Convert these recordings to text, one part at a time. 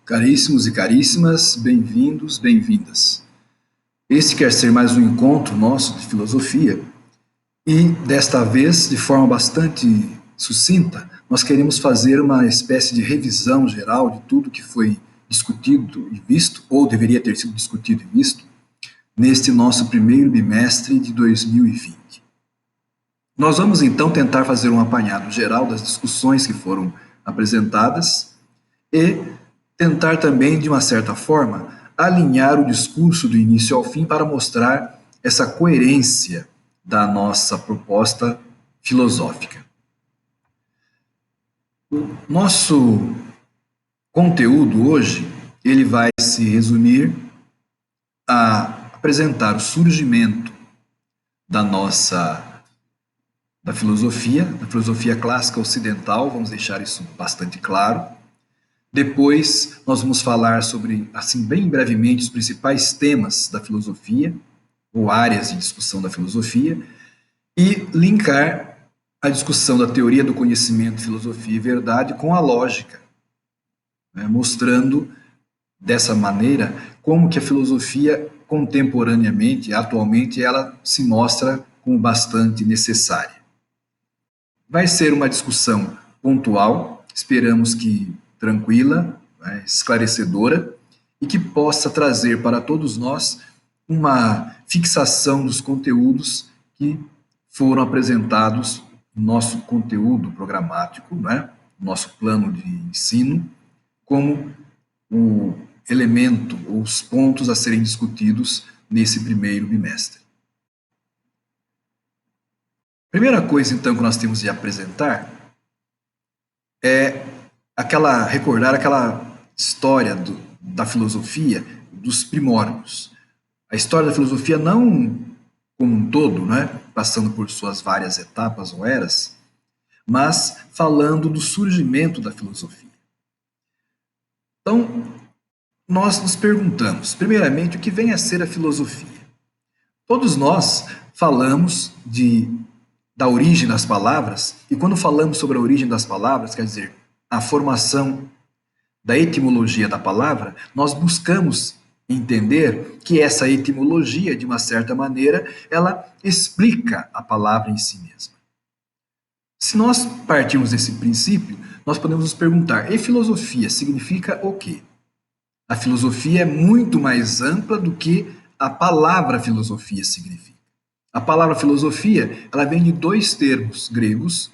Caríssimos e caríssimas, bem-vindos, bem-vindas. Este quer ser mais um encontro nosso de filosofia e, desta vez, de forma bastante sucinta, nós queremos fazer uma espécie de revisão geral de tudo que foi discutido e visto, ou deveria ter sido discutido e visto, neste nosso primeiro bimestre de 2020. Nós vamos então tentar fazer um apanhado geral das discussões que foram apresentadas e tentar também, de uma certa forma, alinhar o discurso do início ao fim para mostrar essa coerência da nossa proposta filosófica. O nosso conteúdo hoje, ele vai se resumir a apresentar o surgimento da filosofia clássica ocidental, vamos deixar isso bastante claro. Depois, nós vamos falar sobre, assim, bem brevemente, os principais temas da filosofia, ou áreas de discussão da filosofia, e linkar a discussão da teoria do conhecimento, filosofia e verdade com a lógica, né, mostrando dessa maneira como que a filosofia contemporaneamente, atualmente, ela se mostra como bastante necessária. Vai ser uma discussão pontual, esperamos que tranquila, né, esclarecedora, e que possa trazer para todos nós uma fixação dos conteúdos que foram apresentados no nosso conteúdo programático, né, nosso plano de ensino, como o elemento ou os pontos a serem discutidos nesse primeiro bimestre. Primeira coisa, então, que nós temos de apresentar é recordar aquela história da filosofia, dos primórdios. A história da filosofia não como um todo, né, passando por suas várias etapas ou eras, mas falando do surgimento da filosofia. Então, nós nos perguntamos, primeiramente, o que vem a ser a filosofia? Todos nós falamos da origem das palavras, e quando falamos sobre a origem das palavras, quer dizer, a formação da etimologia da palavra, nós buscamos entender que essa etimologia, de uma certa maneira, ela explica a palavra em si mesma. Se nós partirmos desse princípio, nós podemos nos perguntar, e filosofia significa o quê? A filosofia é muito mais ampla do que a palavra filosofia significa. A palavra filosofia, ela vem de dois termos gregos,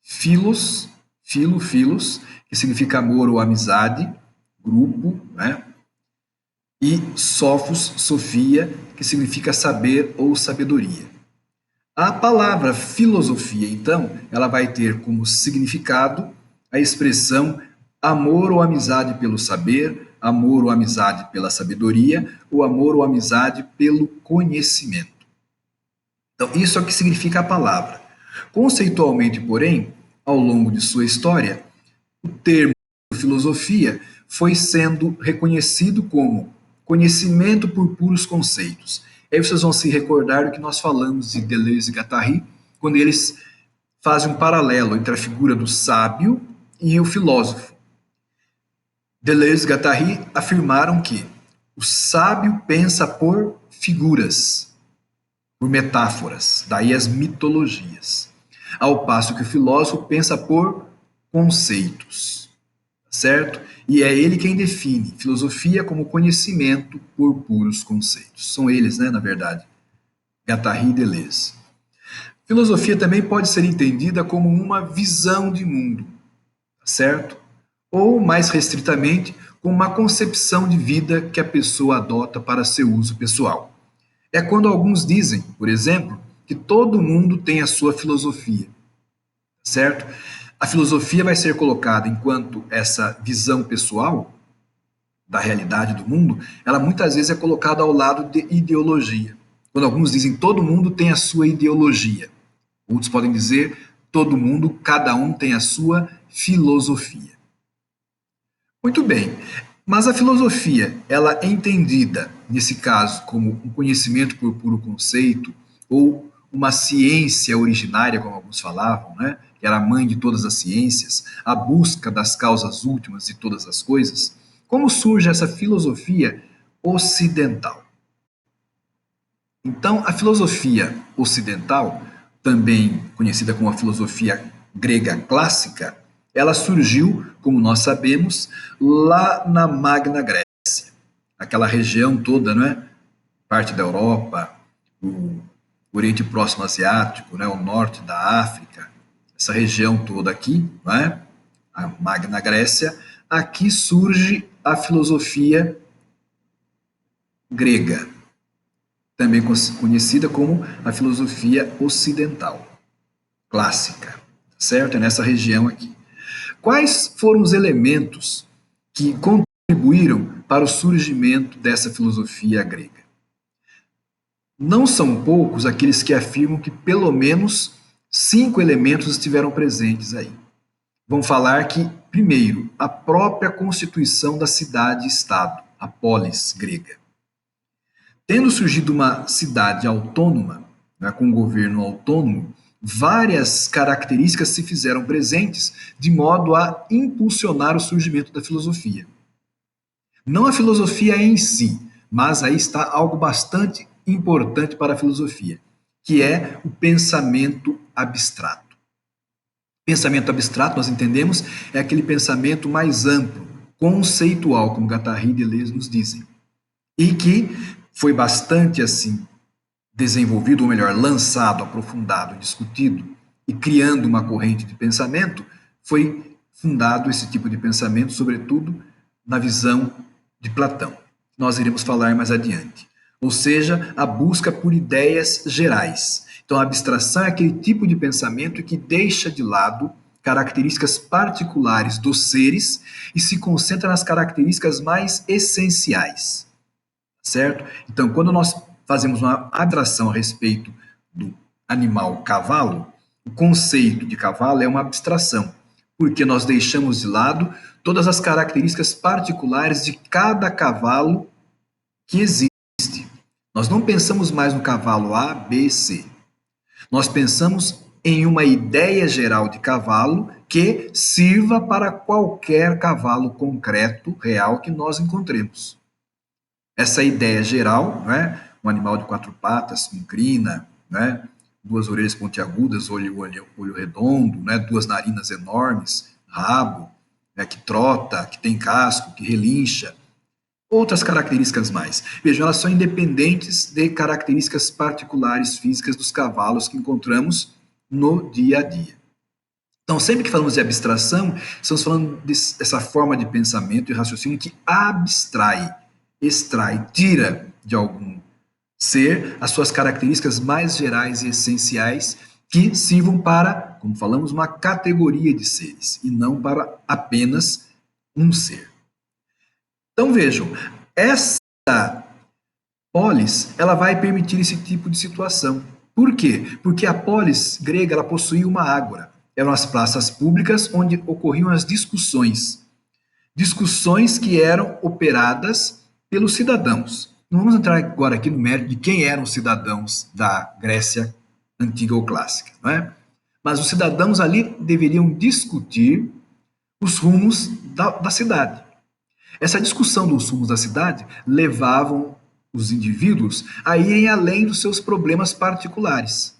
philos, que significa amor ou amizade, grupo, né? E sophos, sofia, que significa saber ou sabedoria. A palavra filosofia, então, ela vai ter como significado a expressão amor ou amizade pelo saber, amor ou amizade pela sabedoria, ou amor ou amizade pelo conhecimento. Então, isso é o que significa a palavra. Conceitualmente, porém, ao longo de sua história, o termo filosofia foi sendo reconhecido como conhecimento por puros conceitos. Aí vocês vão se recordar do que nós falamos de Deleuze e Guattari, quando eles fazem um paralelo entre a figura do sábio e o filósofo. Deleuze e Guattari afirmaram que o sábio pensa por figuras, por metáforas, daí as mitologias, ao passo que o filósofo pensa por conceitos, certo? E é ele quem define filosofia como conhecimento por puros conceitos. São eles, né, na verdade, Guattari e Deleuze. Filosofia também pode ser entendida como uma visão de mundo, certo? Ou, mais restritamente, como uma concepção de vida que a pessoa adota para seu uso pessoal. É quando alguns dizem, por exemplo, que todo mundo tem a sua filosofia, certo? A filosofia vai ser colocada enquanto essa visão pessoal da realidade do mundo, ela muitas vezes é colocada ao lado de ideologia. Quando alguns dizem todo mundo tem a sua ideologia, outros podem dizer todo mundo, cada um tem a sua filosofia. Muito bem, mas a filosofia, ela é entendida, nesse caso, como um conhecimento por puro conceito, ou uma ciência originária, como alguns falavam, né? Que era a mãe de todas as ciências, a busca das causas últimas de todas as coisas. Como surge essa filosofia ocidental? Então, a filosofia ocidental, também conhecida como a filosofia grega clássica, ela surgiu, como nós sabemos, lá na Magna Grécia, aquela região toda, não é? Parte da Europa, o Oriente Próximo Asiático, né? O norte da África, essa região toda aqui, não é? A Magna Grécia, aqui surge a filosofia grega, também conhecida como a filosofia ocidental, clássica, certo? É nessa região aqui. Quais foram os elementos que contribuíram para o surgimento dessa filosofia grega? Não são poucos aqueles que afirmam que pelo menos 5 elementos estiveram presentes aí. Vão falar que, primeiro, a própria constituição da cidade-estado, a polis grega. Tendo surgido uma cidade autônoma, né, com um governo autônomo, várias características se fizeram presentes de modo a impulsionar o surgimento da filosofia. Não a filosofia em si, mas aí está algo bastante importante para a filosofia, que é o pensamento abstrato. Pensamento abstrato, nós entendemos, é aquele pensamento mais amplo, conceitual, como Guattari e Deleuze nos dizem, e que foi bastante assim desenvolvido, ou melhor, lançado, aprofundado, discutido e criando uma corrente de pensamento, foi fundado esse tipo de pensamento, sobretudo na visão de Platão. Nós iremos falar mais adiante. Ou seja, a busca por ideias gerais. Então, a abstração é aquele tipo de pensamento que deixa de lado características particulares dos seres e se concentra nas características mais essenciais. Certo? Então, quando nós fazemos uma abstração a respeito do animal cavalo, o conceito de cavalo é uma abstração, porque nós deixamos de lado todas as características particulares de cada cavalo que existe. Nós não pensamos mais no cavalo A, B, C. Nós pensamos em uma ideia geral de cavalo que sirva para qualquer cavalo concreto, real, que nós encontremos. Essa ideia geral, né, um animal de 4 patas, com crina, né, 2 orelhas pontiagudas, olho redondo, né, 2 narinas enormes, rabo, né, que trota, que tem casco, que relincha, outras características mais. Vejam, elas são independentes de características particulares físicas dos cavalos que encontramos no dia a dia. Então, sempre que falamos de abstração, estamos falando dessa forma de pensamento e raciocínio que abstrai, extrai, tira de algum ser as suas características mais gerais e essenciais que sirvam para, como falamos, uma categoria de seres e não para apenas um ser. Então vejam, essa polis, ela vai permitir esse tipo de situação. Por quê? Porque a polis grega, ela possuía uma ágora. Eram as praças públicas onde ocorriam as discussões. Discussões que eram operadas pelos cidadãos. Não vamos entrar agora aqui no mérito de quem eram os cidadãos da Grécia antiga ou clássica, não é? Mas os cidadãos ali deveriam discutir os rumos da cidade. Essa discussão dos rumos da cidade levavam os indivíduos a irem além dos seus problemas particulares.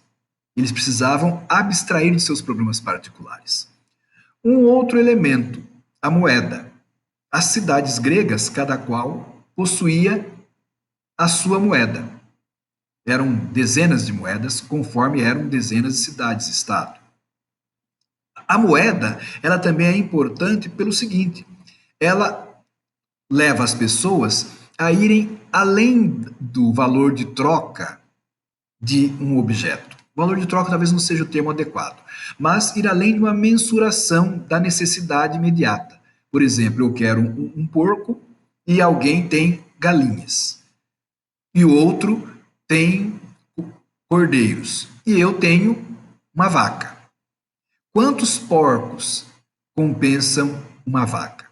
Eles precisavam abstrair de seus problemas particulares. Um outro elemento, a moeda. As cidades gregas, cada qual possuía a sua moeda. Eram dezenas de moedas, conforme eram dezenas de cidades-estado. A moeda, ela também é importante pelo seguinte, ela leva as pessoas a irem além do valor de troca de um objeto. O valor de troca talvez não seja o termo adequado, mas ir além de uma mensuração da necessidade imediata. Por exemplo, eu quero um porco e alguém tem galinhas. E o outro tem cordeiros. E eu tenho uma vaca. Quantos porcos compensam uma vaca?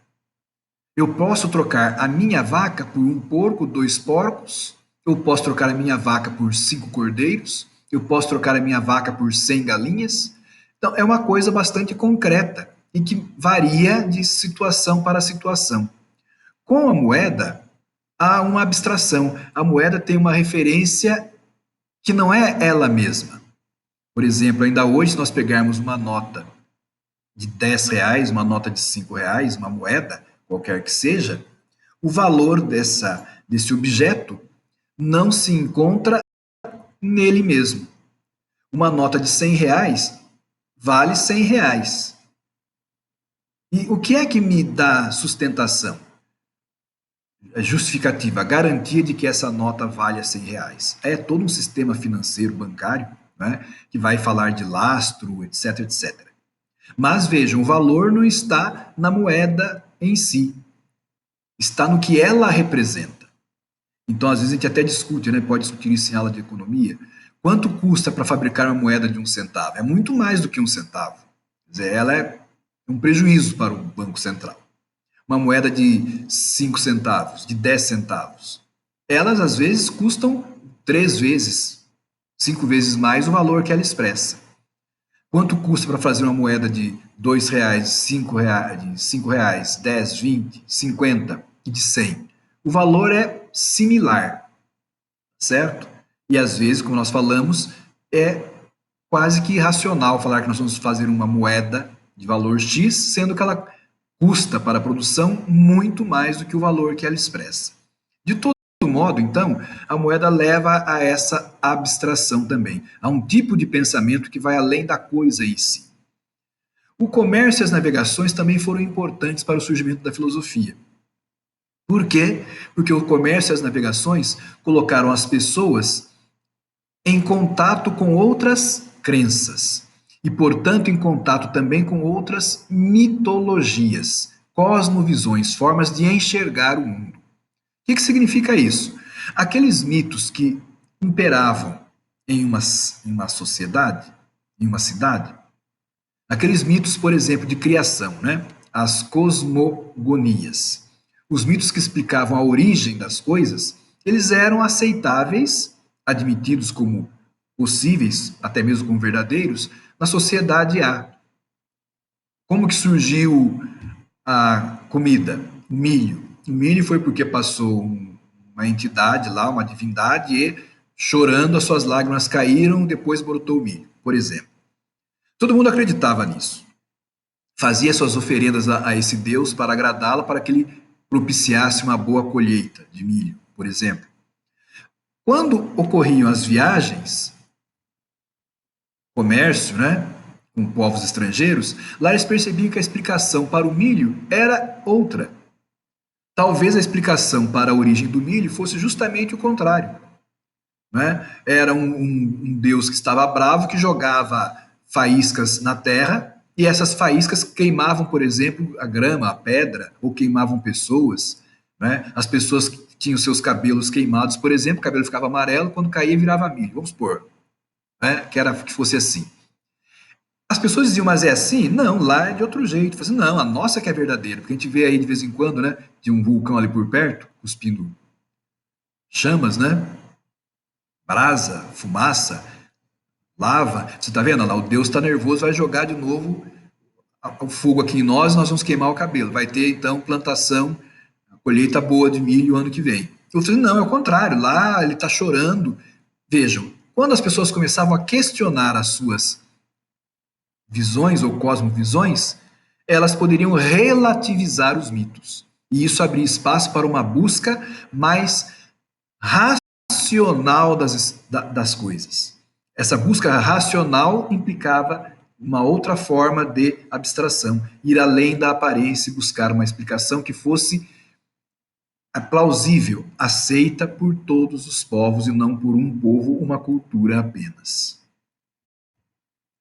Eu posso trocar a minha vaca por um porco, 2 porcos? Eu posso trocar a minha vaca por 5 cordeiros? Eu posso trocar a minha vaca por 100 galinhas? Então, é uma coisa bastante concreta e que varia de situação para situação. Com a moeda, há uma abstração. A moeda tem uma referência que não é ela mesma. Por exemplo, ainda hoje, se nós pegarmos uma nota de R$ 10, uma nota de R$ 5, uma moeda, qualquer que seja, o valor desse objeto não se encontra nele mesmo. Uma nota de R$ 100 vale R$ 100. E o que é que me dá sustentação? A justificativa, a garantia de que essa nota vale R$ 100. É todo um sistema financeiro, bancário, né, que vai falar de lastro, etc, etc. Mas vejam, o valor não está na moeda em si, está no que ela representa. Então, às vezes, a gente até discute, né? Pode discutir isso em aula de economia. Quanto custa para fabricar uma moeda de R$ 1? É muito mais do que R$ 1. Quer dizer, ela é um prejuízo para o Banco Central. Uma moeda de 5 centavos, de 10 centavos, elas às vezes custam 3 vezes, 5 vezes mais o valor que ela expressa. Quanto custa para fazer uma moeda de R$ 2, R$ 5, de R$ 5, 10, 20, 50 e de 100? O valor é similar, certo? E às vezes, como nós falamos, é quase que irracional falar que nós vamos fazer uma moeda de valor X, sendo que ela custa para a produção muito mais do que o valor que ela expressa. De todo modo, então, a moeda leva a essa abstração também, a um tipo de pensamento que vai além da coisa em si. O comércio e as navegações também foram importantes para o surgimento da filosofia. Por quê? Porque o comércio e as navegações colocaram as pessoas em contato com outras crenças e, portanto, em contato também com outras mitologias, cosmovisões, formas de enxergar o mundo. O que significa isso? Aqueles mitos que imperavam em uma sociedade, em uma cidade, aqueles mitos, por exemplo, de criação, né? As cosmogonias. Os mitos que explicavam a origem das coisas, eles eram aceitáveis, admitidos como possíveis, até mesmo como verdadeiros, na sociedade A. Como que surgiu a comida? O milho. O milho foi porque passou uma entidade lá, uma divindade, e chorando as suas lágrimas caíram, depois brotou o milho, por exemplo. Todo mundo acreditava nisso. Fazia suas oferendas a esse Deus para agradá-lo, para que ele propiciasse uma boa colheita de milho, por exemplo. Quando ocorriam as viagens, comércio, né, com povos estrangeiros, lá eles percebiam que a explicação para o milho era outra. Talvez a explicação para a origem do milho fosse justamente o contrário. Né? Era um Deus que estava bravo, que jogava faíscas na terra, e essas faíscas queimavam, por exemplo, a grama, a pedra, ou queimavam pessoas. Né? As pessoas que tinham seus cabelos queimados, por exemplo, o cabelo ficava amarelo, quando caía virava milho, vamos supor, né? Que fosse assim. As pessoas diziam, mas é assim? Não, lá é de outro jeito. Assim, não, a nossa que é verdadeira, porque a gente vê aí de vez em quando, né, de um vulcão ali por perto, cuspindo chamas, né, brasa, fumaça, lava. Você tá vendo? Olha lá, o Deus está nervoso, vai jogar de novo o fogo aqui em nós vamos queimar o cabelo. Vai ter, então, plantação, colheita boa de milho ano que vem. Eu falei, não, é o contrário, lá ele está chorando. Vejam, quando as pessoas começavam a questionar as suas visões ou cosmovisões, elas poderiam relativizar os mitos. E isso abria espaço para uma busca mais racional das coisas. Essa busca racional implicava uma outra forma de abstração, ir além da aparência e buscar uma explicação que fosse plausível, aceita por todos os povos e não por um povo, uma cultura apenas.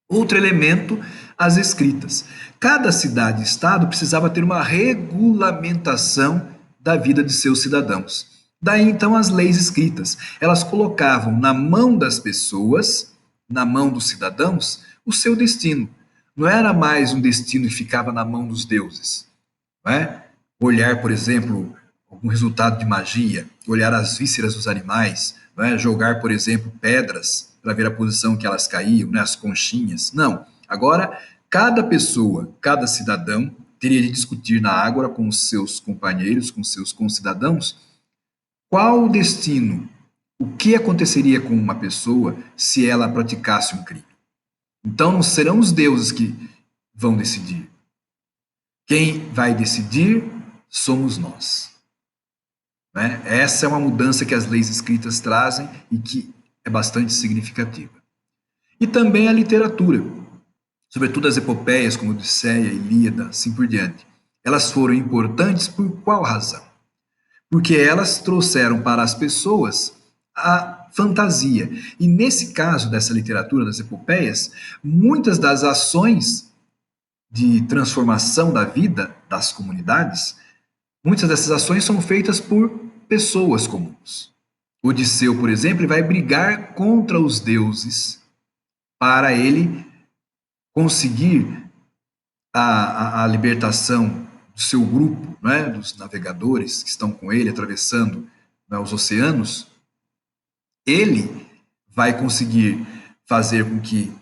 Outro elemento, as escritas. Cada cidade e estado precisava ter uma regulamentação da vida de seus cidadãos. Daí então as leis escritas. Elas colocavam na mão das pessoas, na mão dos cidadãos, o seu destino. Não era mais um destino que ficava na mão dos deuses. Não é? Olhar, por exemplo, algum resultado de magia, olhar as vísceras dos animais, não é? Jogar, por exemplo, pedras para ver a posição que elas caíam, né? As conchinhas. Não. Agora, cada pessoa, cada cidadão teria de discutir na ágora com os seus companheiros, com seus concidadãos, qual o destino, o que aconteceria com uma pessoa se ela praticasse um crime. Então não serão os deuses que vão decidir. Quem vai decidir somos nós. Né? Essa é uma mudança que as leis escritas trazem e que é bastante significativa. E também a literatura, sobretudo as epopeias como Odisseia, Ilíada, assim por diante. Elas foram importantes por qual razão? Porque elas trouxeram para as pessoas a fantasia. E nesse caso dessa literatura das epopeias, muitas das ações de transformação da vida das comunidades, muitas dessas ações são feitas por pessoas comuns. Odisseu, por exemplo, vai brigar contra os deuses para ele conseguir a libertação do seu grupo, né, dos navegadores que estão com ele atravessando, né, os oceanos. Ele vai conseguir fazer com que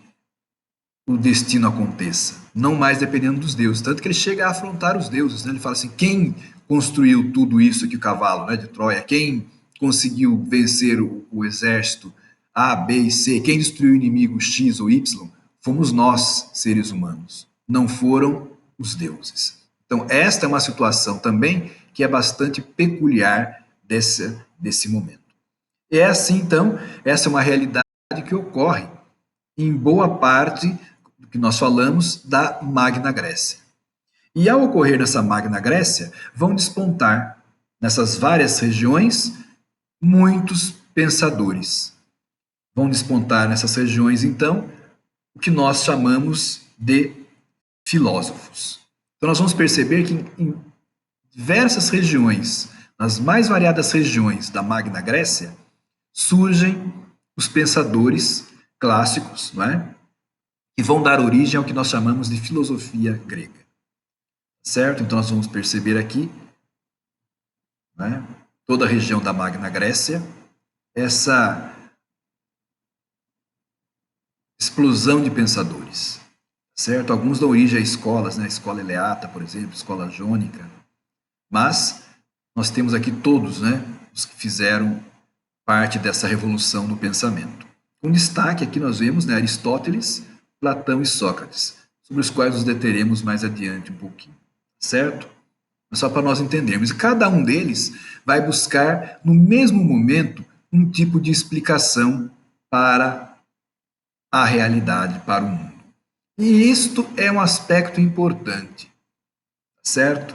o destino aconteça, não mais dependendo dos deuses. Tanto que ele chega a afrontar os deuses, né? Ele fala assim, quem construiu tudo isso aqui, o cavalo, né, de Troia? Quem conseguiu vencer o exército A, B e C? Quem destruiu o inimigo X ou Y? Fomos nós, seres humanos. Não foram os deuses. Então, esta é uma situação também que é bastante peculiar desse momento. E é assim, então, essa é uma realidade que ocorre em boa parte do que nós falamos da Magna Grécia. E ao ocorrer nessa Magna Grécia, vão despontar nessas várias regiões muitos pensadores. Vão despontar nessas regiões, então, o que nós chamamos de filósofos. Então nós vamos perceber que em diversas regiões, nas mais variadas regiões da Magna Grécia, surgem os pensadores clássicos, não é? Que vão dar origem ao que nós chamamos de filosofia grega. Certo? Então nós vamos perceber aqui, né, toda a região da Magna Grécia, essa explosão de pensadores. Certo? Alguns dão origem a escolas, né? A escola eleata, por exemplo, a escola jônica. Mas nós temos aqui todos, né, os que fizeram parte dessa revolução do pensamento. Com destaque aqui nós vemos, né, Aristóteles, Platão e Sócrates, sobre os quais nos deteremos mais adiante um pouquinho. Certo? Mas só para nós entendermos. E cada um deles vai buscar, no mesmo momento, um tipo de explicação para a realidade, para o mundo. E isto é um aspecto importante, certo?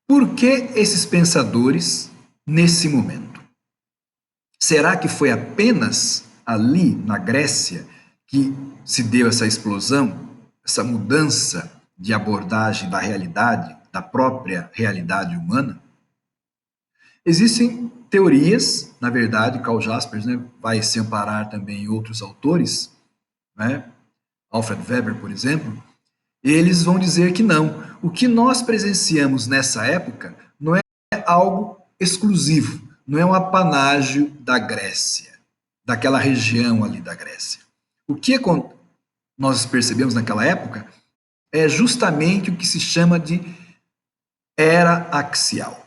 Por que esses pensadores nesse momento? Será que foi apenas ali na Grécia que se deu essa explosão, essa mudança de abordagem da realidade, da própria realidade humana? Existem teorias, na verdade, Karl Jaspers, né, vai se amparar também em outros autores, né, Alfred Weber, por exemplo, eles vão dizer que não. O que nós presenciamos nessa época não é algo exclusivo, não é um apanágio da Grécia, daquela região ali da Grécia. O que nós percebemos naquela época é justamente o que se chama de era axial.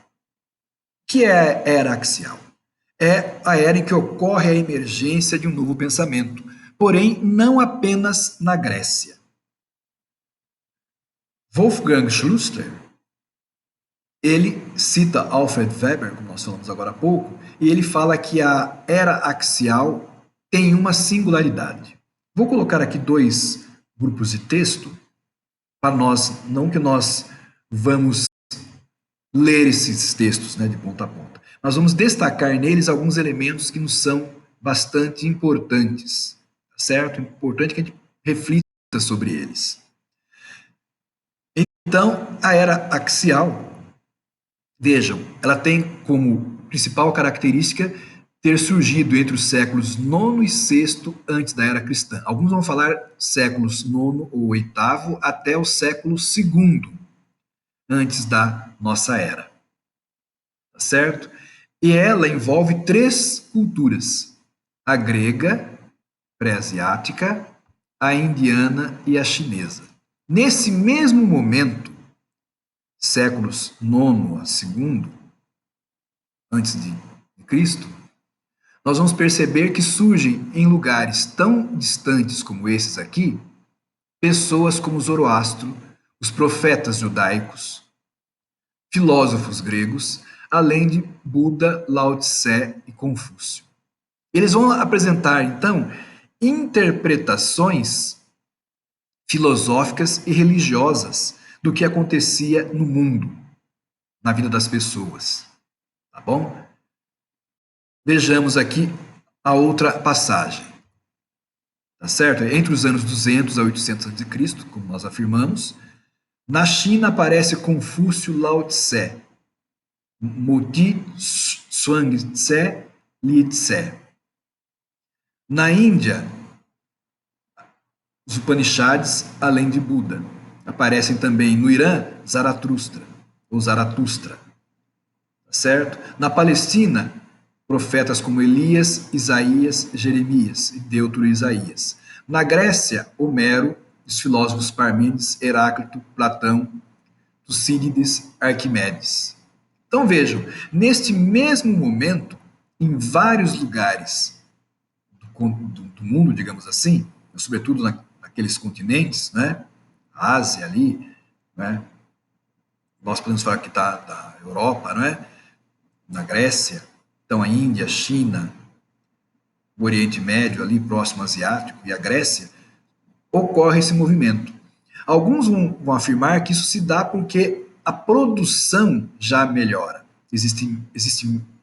O que é era axial? É a era em que ocorre a emergência de um novo pensamento, porém não apenas na Grécia. Wolfgang Schluster, ele cita Alfred Weber, como nós falamos agora há pouco, e ele fala que a era axial tem uma singularidade. Vou colocar aqui dois grupos de texto para nós, não que nós vamos ler esses textos, né, de ponta a ponta. Nós vamos destacar neles alguns elementos que nos são bastante importantes, certo? Importante que a gente reflita sobre eles. Então, a era axial, vejam, ela tem como principal característica ter surgido entre os séculos IX e VI antes da era cristã. Alguns vão falar séculos IX ou VIII até o século II antes da nossa era. Tá certo? E ela envolve três culturas: a grega, pré-asiática, a indiana e a chinesa. Nesse mesmo momento, séculos nono a segundo, antes de Cristo, nós vamos perceber que surgem em lugares tão distantes como esses aqui, pessoas como Zoroastro, os profetas judaicos, filósofos gregos, além de Buda, Lao Tse e Confúcio. Eles vão apresentar, então, interpretações filosóficas e religiosas do que acontecia no mundo, na vida das pessoas. Tá bom? Vejamos aqui a outra passagem. Tá certo? Entre os anos 200 a 800 a.C., como nós afirmamos, na China aparece Confúcio Lao Tse, Muti Zhuangzi Li Tse. Na Índia, os Upanishads, além de Buda. Aparecem também no Irã, Zaratustra, ou Zaratustra. Tá certo? Na Palestina, profetas como Elias, Isaías, Jeremias e Deutero Isaías. Na Grécia, Homero, os filósofos Parmênides, Heráclito, Platão, Tucídides, Arquimedes. Então vejam, neste mesmo momento, em vários lugares do mundo, digamos assim, sobretudo naqueles continentes, né? A Ásia ali, né? Nós podemos falar que está da Europa, não é? Na Grécia, então a Índia, a China, o Oriente Médio ali, próximo asiático, e a Grécia, ocorre esse movimento. Alguns vão afirmar que isso se dá porque a produção já melhora. Existe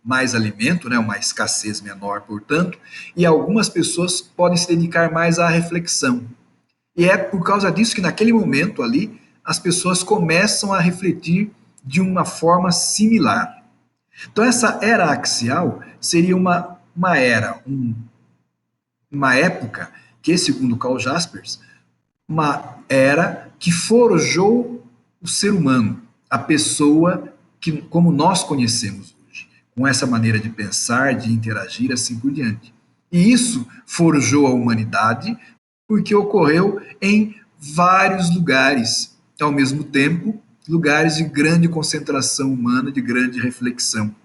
mais alimento, né, uma escassez menor, portanto, e algumas pessoas podem se dedicar mais à reflexão. E é por causa disso que naquele momento ali, as pessoas começam a refletir de uma forma similar. Então essa era axial seria uma era, uma época que, segundo Karl Jaspers, uma era que forjou o ser humano, a pessoa que, como nós conhecemos hoje, com essa maneira de pensar, de interagir, assim por diante. E isso forjou a humanidade porque ocorreu em vários lugares, ao mesmo tempo, lugares de grande concentração humana, de grande reflexão.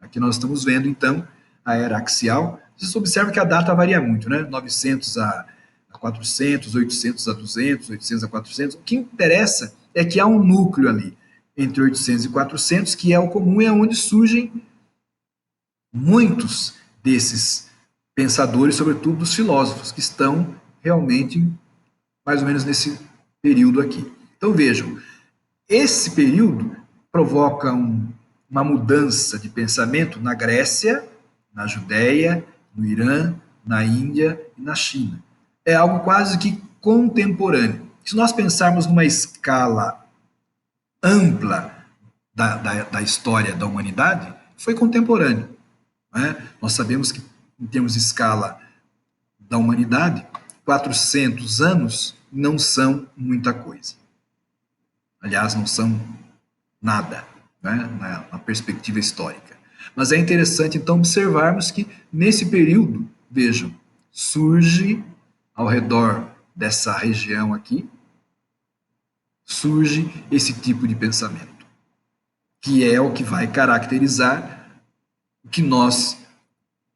Aqui nós estamos vendo, então, a era axial. Vocês observam que a data varia muito, né? 900 a 400, 800 a 200, 800 a 400. O que interessa é que há um núcleo ali, entre 800 e 400, que é o comum e é onde surgem muitos desses pensadores, sobretudo dos filósofos, que estão realmente mais ou menos nesse período aqui. Então vejam, esse período provoca uma mudança de pensamento na Grécia, na Judéia, no Irã, na Índia e na China. É algo quase que contemporâneo. Se nós pensarmos numa escala ampla da história da humanidade, foi contemporâneo. Né? Nós sabemos que, em termos de escala da humanidade, 400 anos não são muita coisa. Aliás, não são nada, né, na perspectiva histórica. Mas é interessante, então, observarmos que, nesse período, vejam, surge ao redor dessa região aqui, surge esse tipo de pensamento, que é o que vai caracterizar o que nós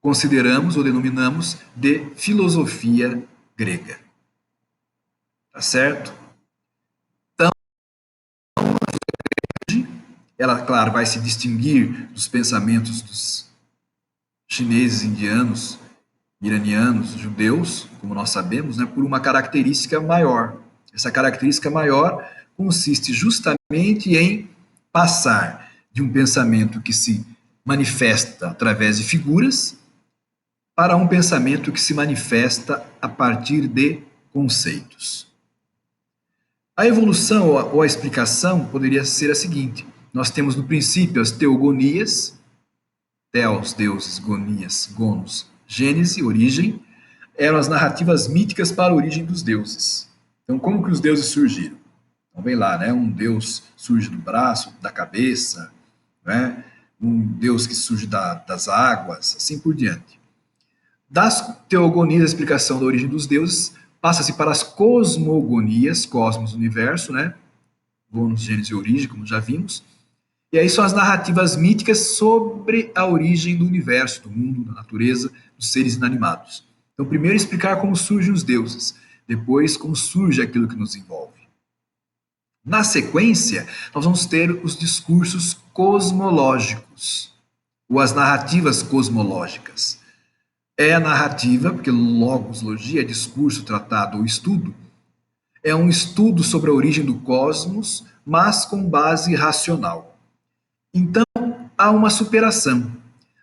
consideramos ou denominamos de filosofia grega. Tá certo? Ela, claro, vai se distinguir dos pensamentos dos chineses, indianos, iranianos, judeus, como nós sabemos, né, por uma característica maior. Essa característica maior consiste justamente em passar de um pensamento que se manifesta através de figuras para um pensamento que se manifesta a partir de conceitos. A evolução ou a explicação poderia ser a seguinte: nós temos no princípio as teogonias, Theos, deuses, gonias, gonos, gênese, origem, eram as narrativas míticas para a origem dos deuses. Então, como que os deuses surgiram? Então, vem lá, né? Um deus surge do braço, da cabeça, né? Um deus que surge das águas, assim por diante. Das teogonias, a explicação da origem dos deuses, passa-se para as cosmogonias, cosmos, universo, né? Bônus, gênese e origem, como já vimos. E aí são as narrativas míticas sobre a origem do universo, do mundo, da natureza, dos seres inanimados. Então, primeiro explicar como surgem os deuses, depois como surge aquilo que nos envolve. Na sequência, nós vamos ter os discursos cosmológicos, ou as narrativas cosmológicas. É a narrativa, porque logoslogia é discurso, tratado ou estudo, é um estudo sobre a origem do cosmos, mas com base racional. Então, há uma superação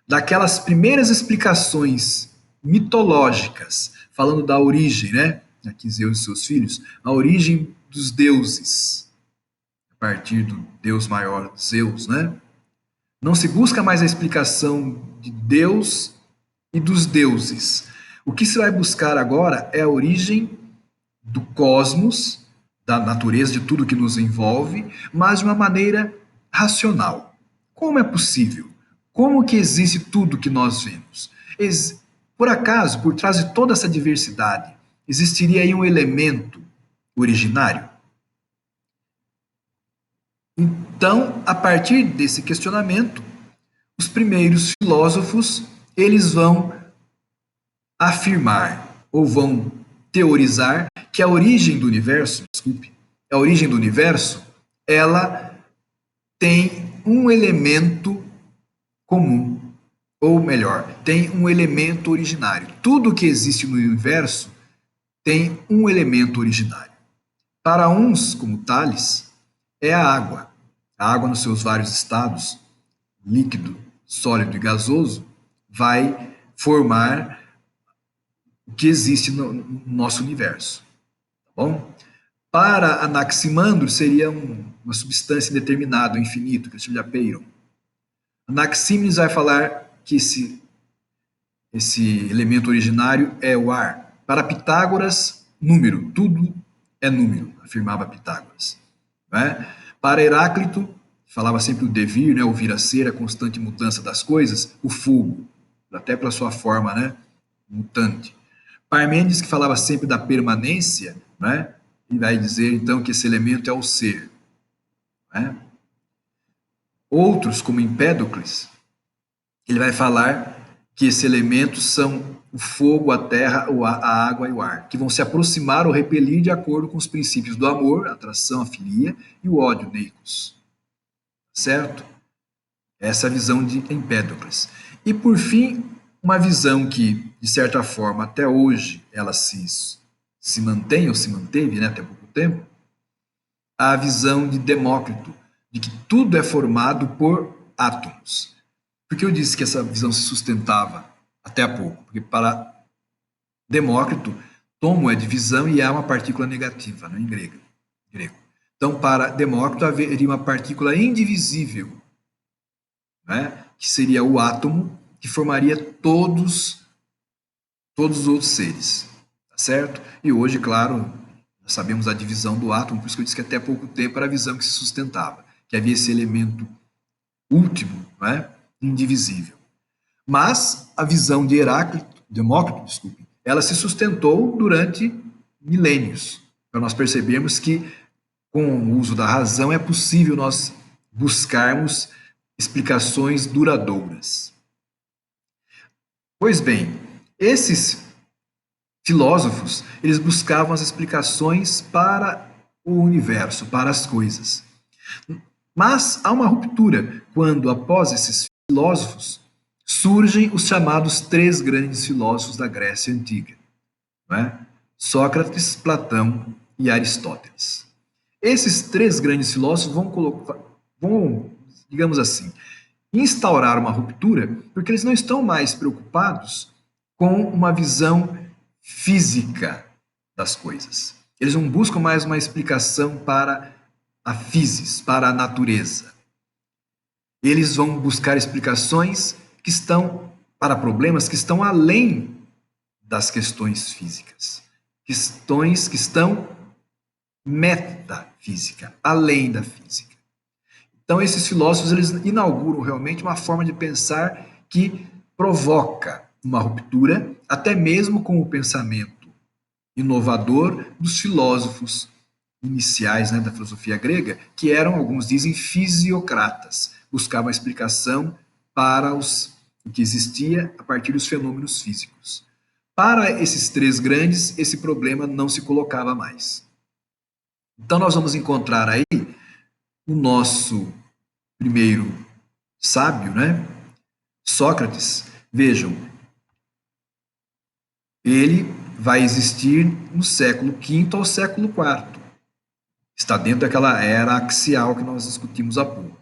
daquelas primeiras explicações mitológicas, falando da origem, né? Aqui Zeus e seus filhos, a origem dos deuses, a partir do Deus maior, Zeus, né? Não se busca mais a explicação de Deus e dos deuses. O que se vai buscar agora é a origem do cosmos, da natureza, de tudo que nos envolve, mas de uma maneira racional. Como é possível? Como que existe tudo que nós vemos? Por acaso, por trás de toda essa diversidade, existiria aí um elemento originário? Então, a partir desse questionamento, os primeiros filósofos, eles vão afirmar ou vão teorizar que a origem do universo, desculpe, a origem do universo, ela tem um elemento comum, ou melhor, tem um elemento originário. Tudo que existe no universo tem um elemento originário. Para uns, como Tales, é a água. A água nos seus vários estados, líquido, sólido e gasoso, vai formar o que existe no nosso universo. Tá bom? Para Anaximandro, seria uma substância indeterminada, o infinito, que eles já peiram. Anaxímenes vai falar que esse elemento originário é o ar. Para Pitágoras, número. Tudo é número, afirmava Pitágoras. Né? Para Heráclito, falava sempre o devir, né, o vir a ser, a constante mudança das coisas, o fogo, até pela sua forma, né, mutante. Parmênides, que falava sempre da permanência, né, e vai dizer então que esse elemento é o ser. Né? Outros, como Empédocles, ele vai falar que esses elementos são o fogo, a terra, a água e o ar, que vão se aproximar ou repelir de acordo com os princípios do amor, a atração, a filia, e o ódio, neicos. Certo? Essa é a visão de Empédocles. E, por fim, uma visão que, de certa forma, até hoje, ela se mantém ou se manteve, né, até pouco tempo, a visão de Demócrito, de que tudo é formado por átomos. Por que eu disse que essa visão se sustentava até há pouco? Porque para Demócrito, tomo é divisão e há uma partícula negativa, né, em grego. Então, para Demócrito, haveria uma partícula indivisível, né, que seria o átomo, que formaria todos os outros seres. Tá certo? E hoje, claro, nós sabemos a divisão do átomo, por isso que eu disse que até pouco tempo era a visão que se sustentava, que havia esse elemento último, né, indivisível. Mas a visão de Demócrito, desculpe, ela se sustentou durante milênios, para nós percebermos que com o uso da razão é possível nós buscarmos explicações duradouras. Pois bem, esses filósofos, eles buscavam as explicações para o universo, para as coisas. Mas há uma ruptura quando, após esses filósofos, surgem os chamados três grandes filósofos da Grécia Antiga, né? Sócrates, Platão e Aristóteles. Esses três grandes filósofos vão, digamos assim, instaurar uma ruptura, porque eles não estão mais preocupados com uma visão física das coisas. Eles não buscam mais uma explicação para a physis, para a natureza. Eles vão buscar explicações que estão para problemas que estão além das questões físicas. Questões que estão metafísica, além da física. Então esses filósofos eles inauguram realmente uma forma de pensar que provoca uma ruptura, até mesmo com o pensamento inovador dos filósofos iniciais, né, da filosofia grega, que eram, alguns dizem, fisiocratas, buscavam a explicação para o que existia a partir dos fenômenos físicos. Para esses três grandes, esse problema não se colocava mais. Então nós vamos encontrar aí o nosso primeiro sábio, né? Sócrates. Vejam, ele vai existir no século V ao século IV. Está dentro daquela era axial que nós discutimos há pouco.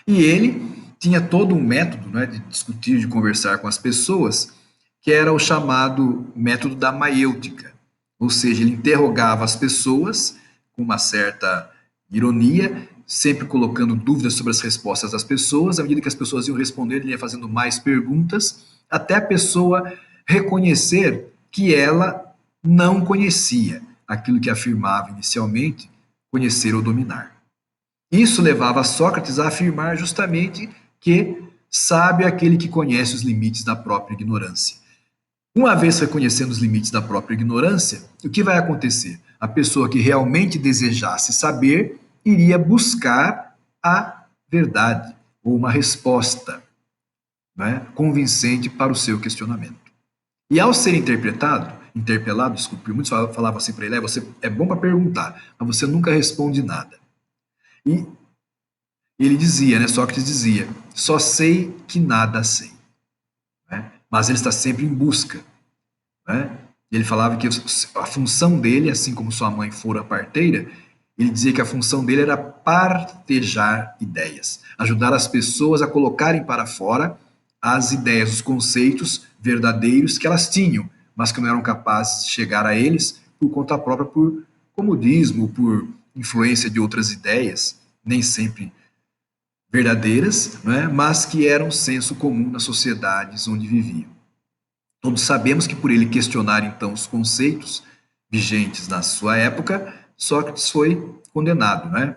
E ele tinha todo um método, né, de discutir, de conversar com as pessoas, que era o chamado método da maiêutica. Ou seja, ele interrogava as pessoas com uma certa ironia, sempre colocando dúvidas sobre as respostas das pessoas. À medida que as pessoas iam respondendo, ele ia fazendo mais perguntas, até a pessoa reconhecer que ela não conhecia aquilo que afirmava inicialmente conhecer ou dominar. Isso levava Sócrates a afirmar justamente que sábio é aquele que conhece os limites da própria ignorância. Uma vez reconhecendo os limites da própria ignorância, o que vai acontecer? A pessoa que realmente desejasse saber iria buscar a verdade ou uma resposta, né, convincente para o seu questionamento. E ao ser interpelado, desculpe, muitos falavam assim para ele, você é bom para perguntar, mas você nunca responde nada. E ele dizia, né, Sócrates dizia, só sei que nada sei. Né? Mas ele está sempre em busca. Né? Ele falava que a função dele, assim como sua mãe fora parteira, ele dizia que a função dele era partejar ideias, ajudar as pessoas a colocarem para fora as ideias, os conceitos verdadeiros que elas tinham, mas que não eram capazes de chegar a eles por conta própria, por comodismo, por influência de outras ideias, nem sempre verdadeiras, né, mas que eram senso comum nas sociedades onde viviam. Todos sabemos que por ele questionar então os conceitos vigentes na sua época, Sócrates foi condenado, né,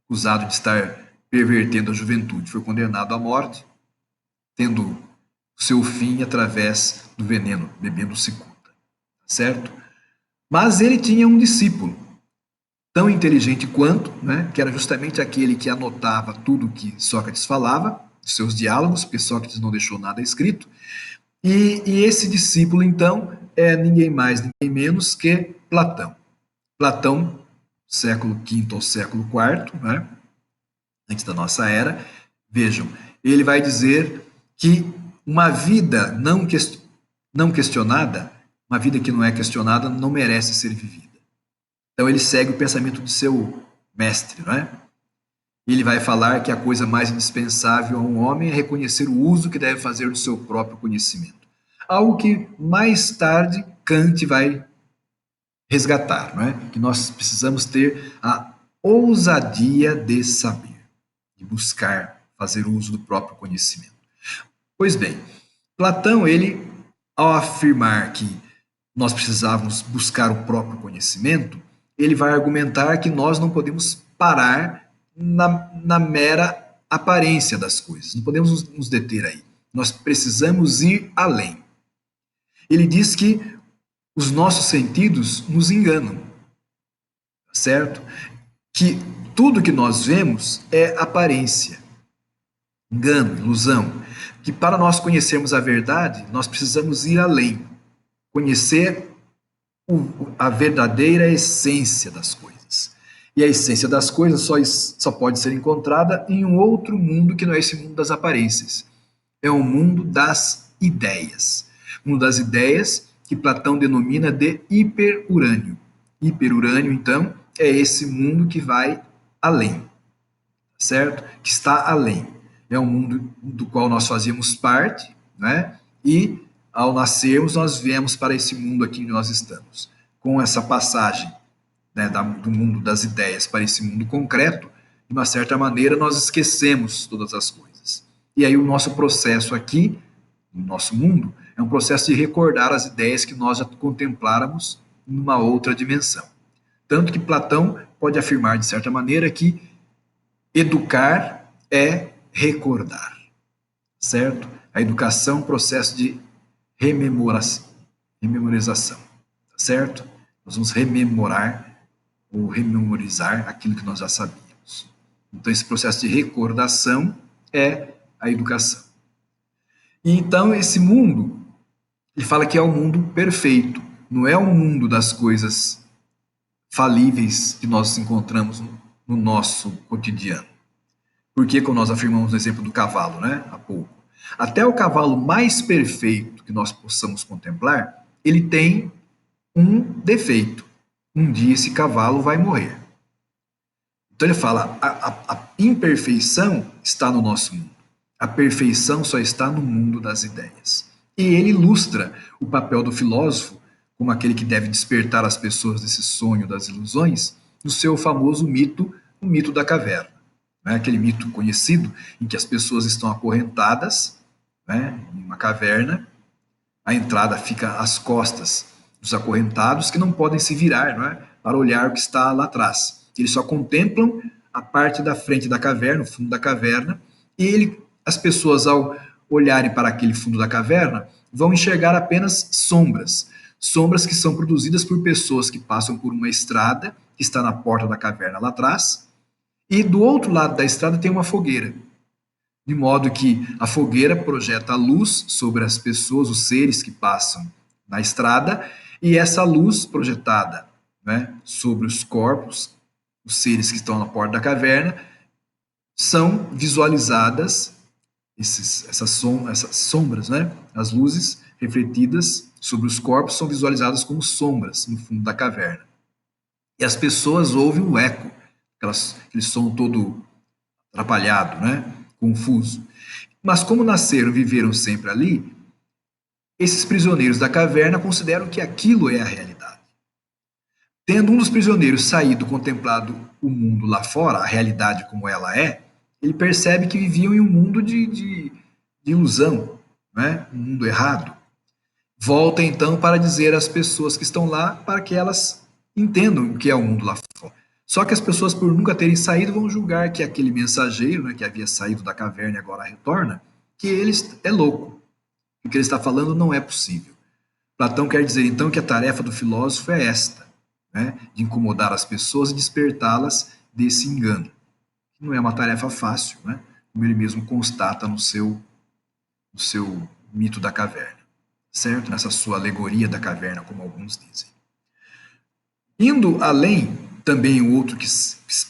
acusado de estar pervertendo a juventude, foi condenado à morte, tendo seu fim através do veneno, bebendo cicuta, certo? Mas ele tinha um discípulo, tão inteligente quanto, né, que era justamente aquele que anotava tudo que Sócrates falava, seus diálogos, porque Sócrates não deixou nada escrito, e esse discípulo, então, é ninguém mais, ninguém menos que Platão. Platão, século V ao século IV, né, antes da nossa era, vejam, ele vai dizer que uma vida não questionada, uma vida que não é questionada, não merece ser vivida. Então ele segue o pensamento de seu mestre, não é? Ele vai falar que a coisa mais indispensável a um homem é reconhecer o uso que deve fazer do seu próprio conhecimento. Algo que mais tarde Kant vai resgatar, não é? Que nós precisamos ter a ousadia de saber, de buscar fazer uso do próprio conhecimento. Pois bem, Platão, ele, ao afirmar que nós precisávamos buscar o próprio conhecimento, ele vai argumentar que nós não podemos parar na mera aparência das coisas, não podemos nos deter aí. Nós precisamos ir além. Ele diz que os nossos sentidos nos enganam, certo? Que tudo que nós vemos é aparência, engano, ilusão. Que para nós conhecermos a verdade, nós precisamos ir além, conhecer a verdadeira essência das coisas. E a essência das coisas só pode ser encontrada em um outro mundo que não é esse mundo das aparências. É o mundo das ideias. O mundo das ideias que Platão denomina de hiperurânio. Hiperurânio, então, é esse mundo que vai além, certo? Que está além. É um mundo do qual nós fazíamos parte, né? E ao nascermos, nós viemos para esse mundo aqui onde nós estamos. Com essa passagem, né, do mundo das ideias para esse mundo concreto, de uma certa maneira, nós esquecemos todas as coisas. E aí o nosso processo aqui, no nosso mundo, é um processo de recordar as ideias que nós já contempláramos numa outra dimensão. Tanto que Platão pode afirmar, de certa maneira, que educar é recordar, certo? A educação é um processo de memorização, certo? Nós vamos rememorar ou rememorizar aquilo que nós já sabíamos. Então, esse processo de recordação é a educação. E então, esse mundo, ele fala que é o mundo perfeito, não é o mundo das coisas falíveis que nós encontramos no nosso cotidiano. Porque, como nós afirmamos no exemplo do cavalo, né, há pouco, até o cavalo mais perfeito que nós possamos contemplar, ele tem um defeito. Um dia esse cavalo vai morrer. Então ele fala, a imperfeição está no nosso mundo. A perfeição só está no mundo das ideias. E ele ilustra o papel do filósofo como aquele que deve despertar as pessoas desse sonho das ilusões, no seu famoso mito, o mito da caverna. Né? Aquele mito conhecido em que as pessoas estão acorrentadas, né, em uma caverna, a entrada fica às costas dos acorrentados, que não podem se virar, não é, para olhar o que está lá atrás. Eles só contemplam a parte da frente da caverna, o fundo da caverna, e as pessoas, ao olharem para aquele fundo da caverna, vão enxergar apenas sombras. Sombras que são produzidas por pessoas que passam por uma estrada que está na porta da caverna lá atrás, e do outro lado da estrada tem uma fogueira, de modo que a fogueira projeta a luz sobre as pessoas, os seres que passam na estrada, e essa luz projetada, né, sobre os corpos, os seres que estão na porta da caverna, são visualizadas, essas sombras, né, as luzes refletidas sobre os corpos são visualizadas como sombras no fundo da caverna. E as pessoas ouvem um eco, aquele som todo atrapalhado, né, confuso. Mas como nasceram e viveram sempre ali, esses prisioneiros da caverna consideram que aquilo é a realidade. Tendo um dos prisioneiros saído, contemplado o mundo lá fora, a realidade como ela é, ele percebe que viviam em um mundo de ilusão, né? Um mundo errado. Volta então para dizer às pessoas que estão lá para que elas entendam o que é o mundo lá fora. Só que as pessoas, por nunca terem saído, vão julgar que aquele mensageiro, né, que havia saído da caverna e agora retorna, que ele é louco. O que ele está falando não é possível. Platão quer dizer então que a tarefa do filósofo é esta, né, de incomodar as pessoas e despertá-las desse engano. Não é uma tarefa fácil, né, como ele mesmo constata no seu mito da caverna, certo? Nessa sua alegoria da caverna, como alguns dizem. Indo além, também o outro que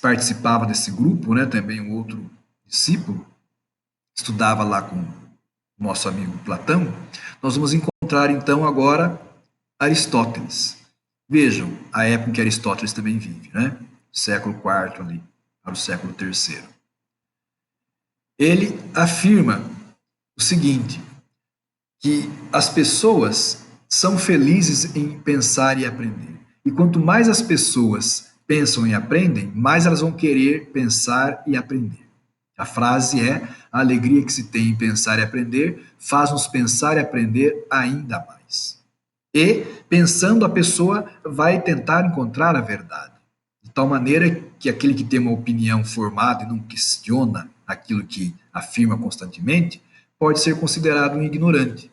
participava desse grupo, né, também um outro discípulo, estudava lá com o nosso amigo Platão, nós vamos encontrar então agora Aristóteles. Vejam a época em que Aristóteles também vive, né? Século IV ali, para o século III. Ele afirma o seguinte, que as pessoas são felizes em pensar e aprender. E quanto mais as pessoas pensam e aprendem, mais elas vão querer pensar e aprender. A frase é: a alegria que se tem em pensar e aprender faz-nos pensar e aprender ainda mais. E, pensando, a pessoa vai tentar encontrar a verdade. De tal maneira que aquele que tem uma opinião formada e não questiona aquilo que afirma constantemente, pode ser considerado um ignorante.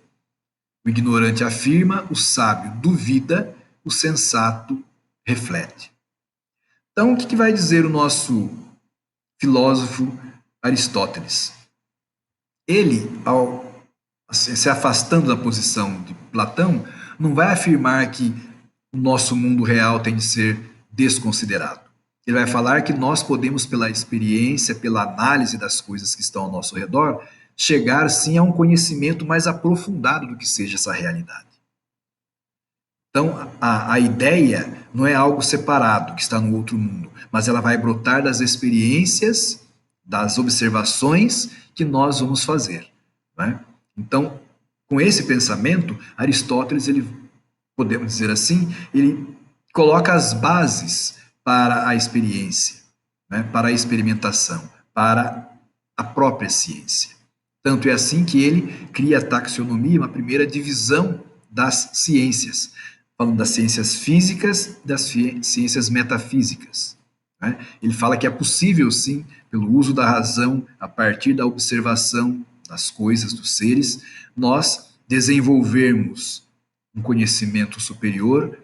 O ignorante afirma, o sábio duvida, o sensato reflete. Então, o que vai dizer o nosso filósofo Aristóteles? Ele, ao se afastando da posição de Platão, não vai afirmar que o nosso mundo real tem de ser desconsiderado. Ele vai falar que nós podemos, pela experiência, pela análise das coisas que estão ao nosso redor, chegar sim a um conhecimento mais aprofundado do que seja essa realidade. Então, a ideia não é algo separado que está no outro mundo, mas ela vai brotar das experiências, das observações que nós vamos fazer, né? Então, com esse pensamento, Aristóteles, ele, podemos dizer assim, ele coloca as bases para a experiência, né? Para a experimentação, para a própria ciência. Tanto é assim que ele cria a taxonomia, uma primeira divisão das ciências, falando das ciências físicas e das ciências metafísicas, né? Ele fala que é possível, sim, pelo uso da razão, a partir da observação das coisas, dos seres, nós desenvolvermos um conhecimento superior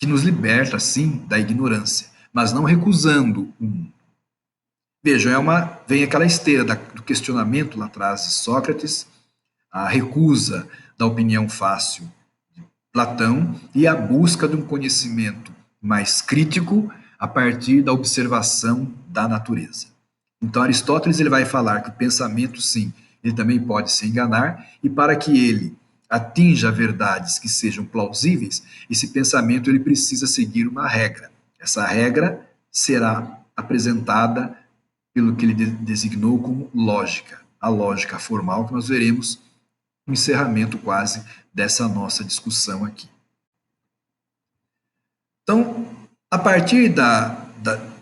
que nos liberta, sim, da ignorância, mas não recusando o mundo. Vejam, vem aquela esteira do questionamento lá atrás de Sócrates, a recusa da opinião fácil de Platão e a busca de um conhecimento mais crítico a partir da observação da natureza. Então, Aristóteles ele vai falar que o pensamento, sim, ele também pode se enganar, e para que ele atinja verdades que sejam plausíveis, esse pensamento ele precisa seguir uma regra. Essa regra será apresentada pelo que ele designou como lógica, a lógica formal que nós veremos no encerramento quase dessa nossa discussão aqui. Então, a partir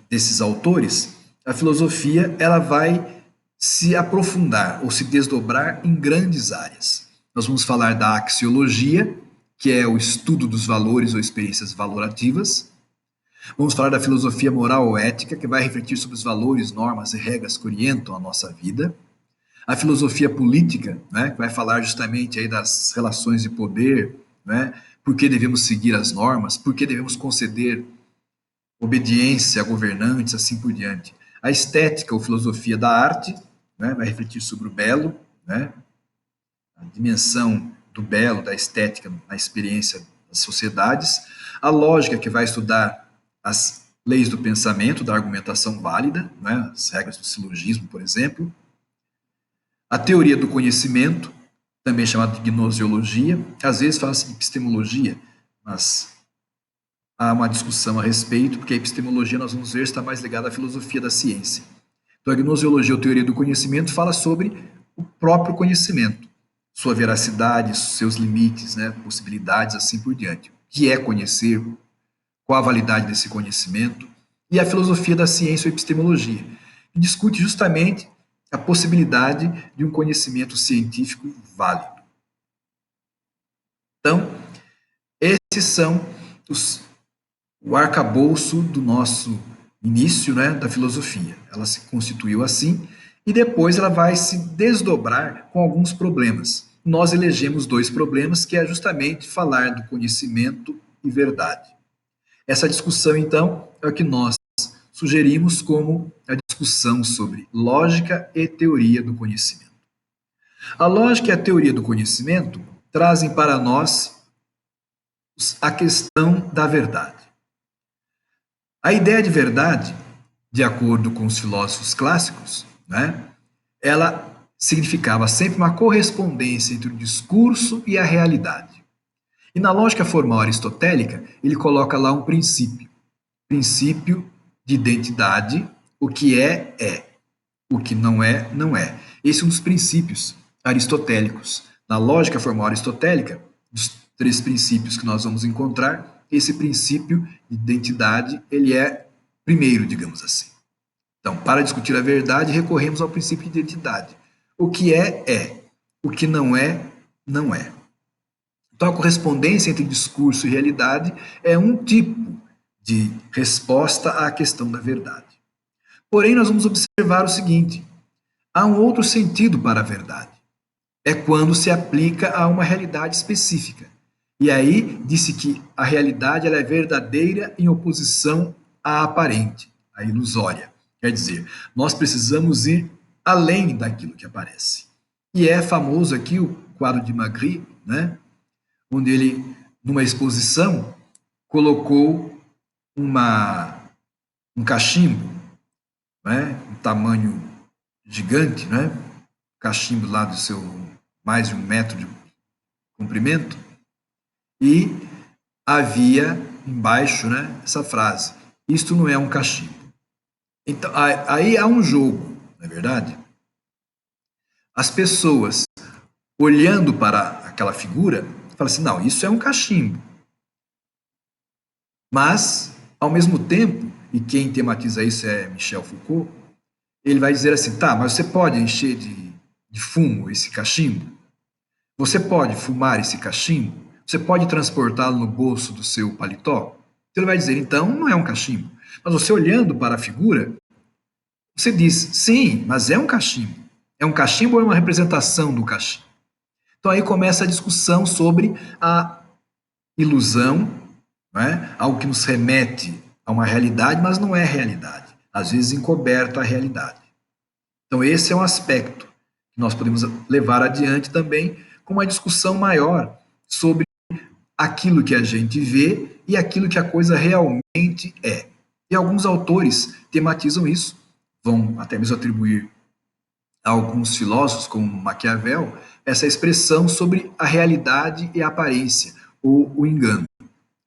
desses autores, a filosofia ela vai se aprofundar ou se desdobrar em grandes áreas. Nós vamos falar da axiologia, que é o estudo dos valores ou experiências valorativas. Vamos falar da filosofia moral ou ética, que vai refletir sobre os valores, normas e regras que orientam a nossa vida. A filosofia política, né, que vai falar justamente aí das relações de poder, né, por que devemos seguir as normas, por que devemos conceder obediência a governantes, assim por diante. A estética ou filosofia da arte, né, vai refletir sobre o belo, né, a dimensão do belo, da estética na experiência das sociedades. A lógica, que vai estudar as leis do pensamento, da argumentação válida, né, as regras do silogismo, por exemplo. A teoria do conhecimento, também chamada de gnosiologia, às vezes fala-se de epistemologia, mas há uma discussão a respeito, porque a epistemologia, nós vamos ver, está mais ligada à filosofia da ciência. Então, a gnosiologia, ou teoria do conhecimento, fala sobre o próprio conhecimento, sua veracidade, seus limites, né, possibilidades, assim por diante. O que é conhecer, qual a validade desse conhecimento, e a filosofia da ciência ou epistemologia, que discute justamente a possibilidade de um conhecimento científico válido. Então, esses são o arcabouço do nosso início, né, da filosofia. Ela se constituiu assim e depois ela vai se desdobrar com alguns problemas. Nós elegemos dois problemas, que é justamente falar do conhecimento e verdade. Essa discussão, então, é o que nós sugerimos como a discussão sobre lógica e teoria do conhecimento. A lógica e a teoria do conhecimento trazem para nós a questão da verdade. A ideia de verdade, de acordo com os filósofos clássicos, né, ela significava sempre uma correspondência entre o discurso e a realidade. E na lógica formal aristotélica, ele coloca lá um princípio. Princípio de identidade, o que é, o que não é, não é. Esse é um dos princípios aristotélicos. Na lógica formal aristotélica, dos três princípios que nós vamos encontrar, esse princípio de identidade, ele é primeiro, digamos assim. Então, para discutir a verdade, recorremos ao princípio de identidade. O que é, o que não é, não é. Então, a correspondência entre discurso e realidade é um tipo de resposta à questão da verdade. Porém, nós vamos observar o seguinte: há um outro sentido para a verdade. É quando se aplica a uma realidade específica. E aí disse que a realidade ela é verdadeira em oposição à aparente, à ilusória. Quer dizer, nós precisamos ir além daquilo que aparece. E é famoso aqui o quadro de Magritte, né, onde ele, numa exposição, colocou um cachimbo, né, um tamanho gigante, né, cachimbo lá do seu mais de 1 metro de comprimento, e havia embaixo, né, essa frase: isto não é um cachimbo. Então, aí há um jogo, não é verdade? As pessoas, olhando para aquela figura, falam assim: não, isso é um cachimbo. Mas, ao mesmo tempo, e quem tematiza isso é Michel Foucault, ele vai dizer assim: tá, mas você pode encher de fumo esse cachimbo? Você pode fumar esse cachimbo? Você pode transportá-lo no bolso do seu paletó? Então ele vai dizer: então não é um cachimbo. Mas você olhando para a figura, você diz: sim, mas é um cachimbo. É um cachimbo ou é uma representação do cachimbo? Então aí começa a discussão sobre a ilusão não é? Algo que nos remete a uma realidade, mas não é realidade. Às vezes encoberta a realidade. Então esse é um aspecto que nós podemos levar adiante também com uma discussão maior sobre aquilo que a gente vê e aquilo que a coisa realmente é. E alguns autores tematizam isso, vão até mesmo atribuir a alguns filósofos, como Maquiavel, essa expressão sobre a realidade e a aparência, ou o engano.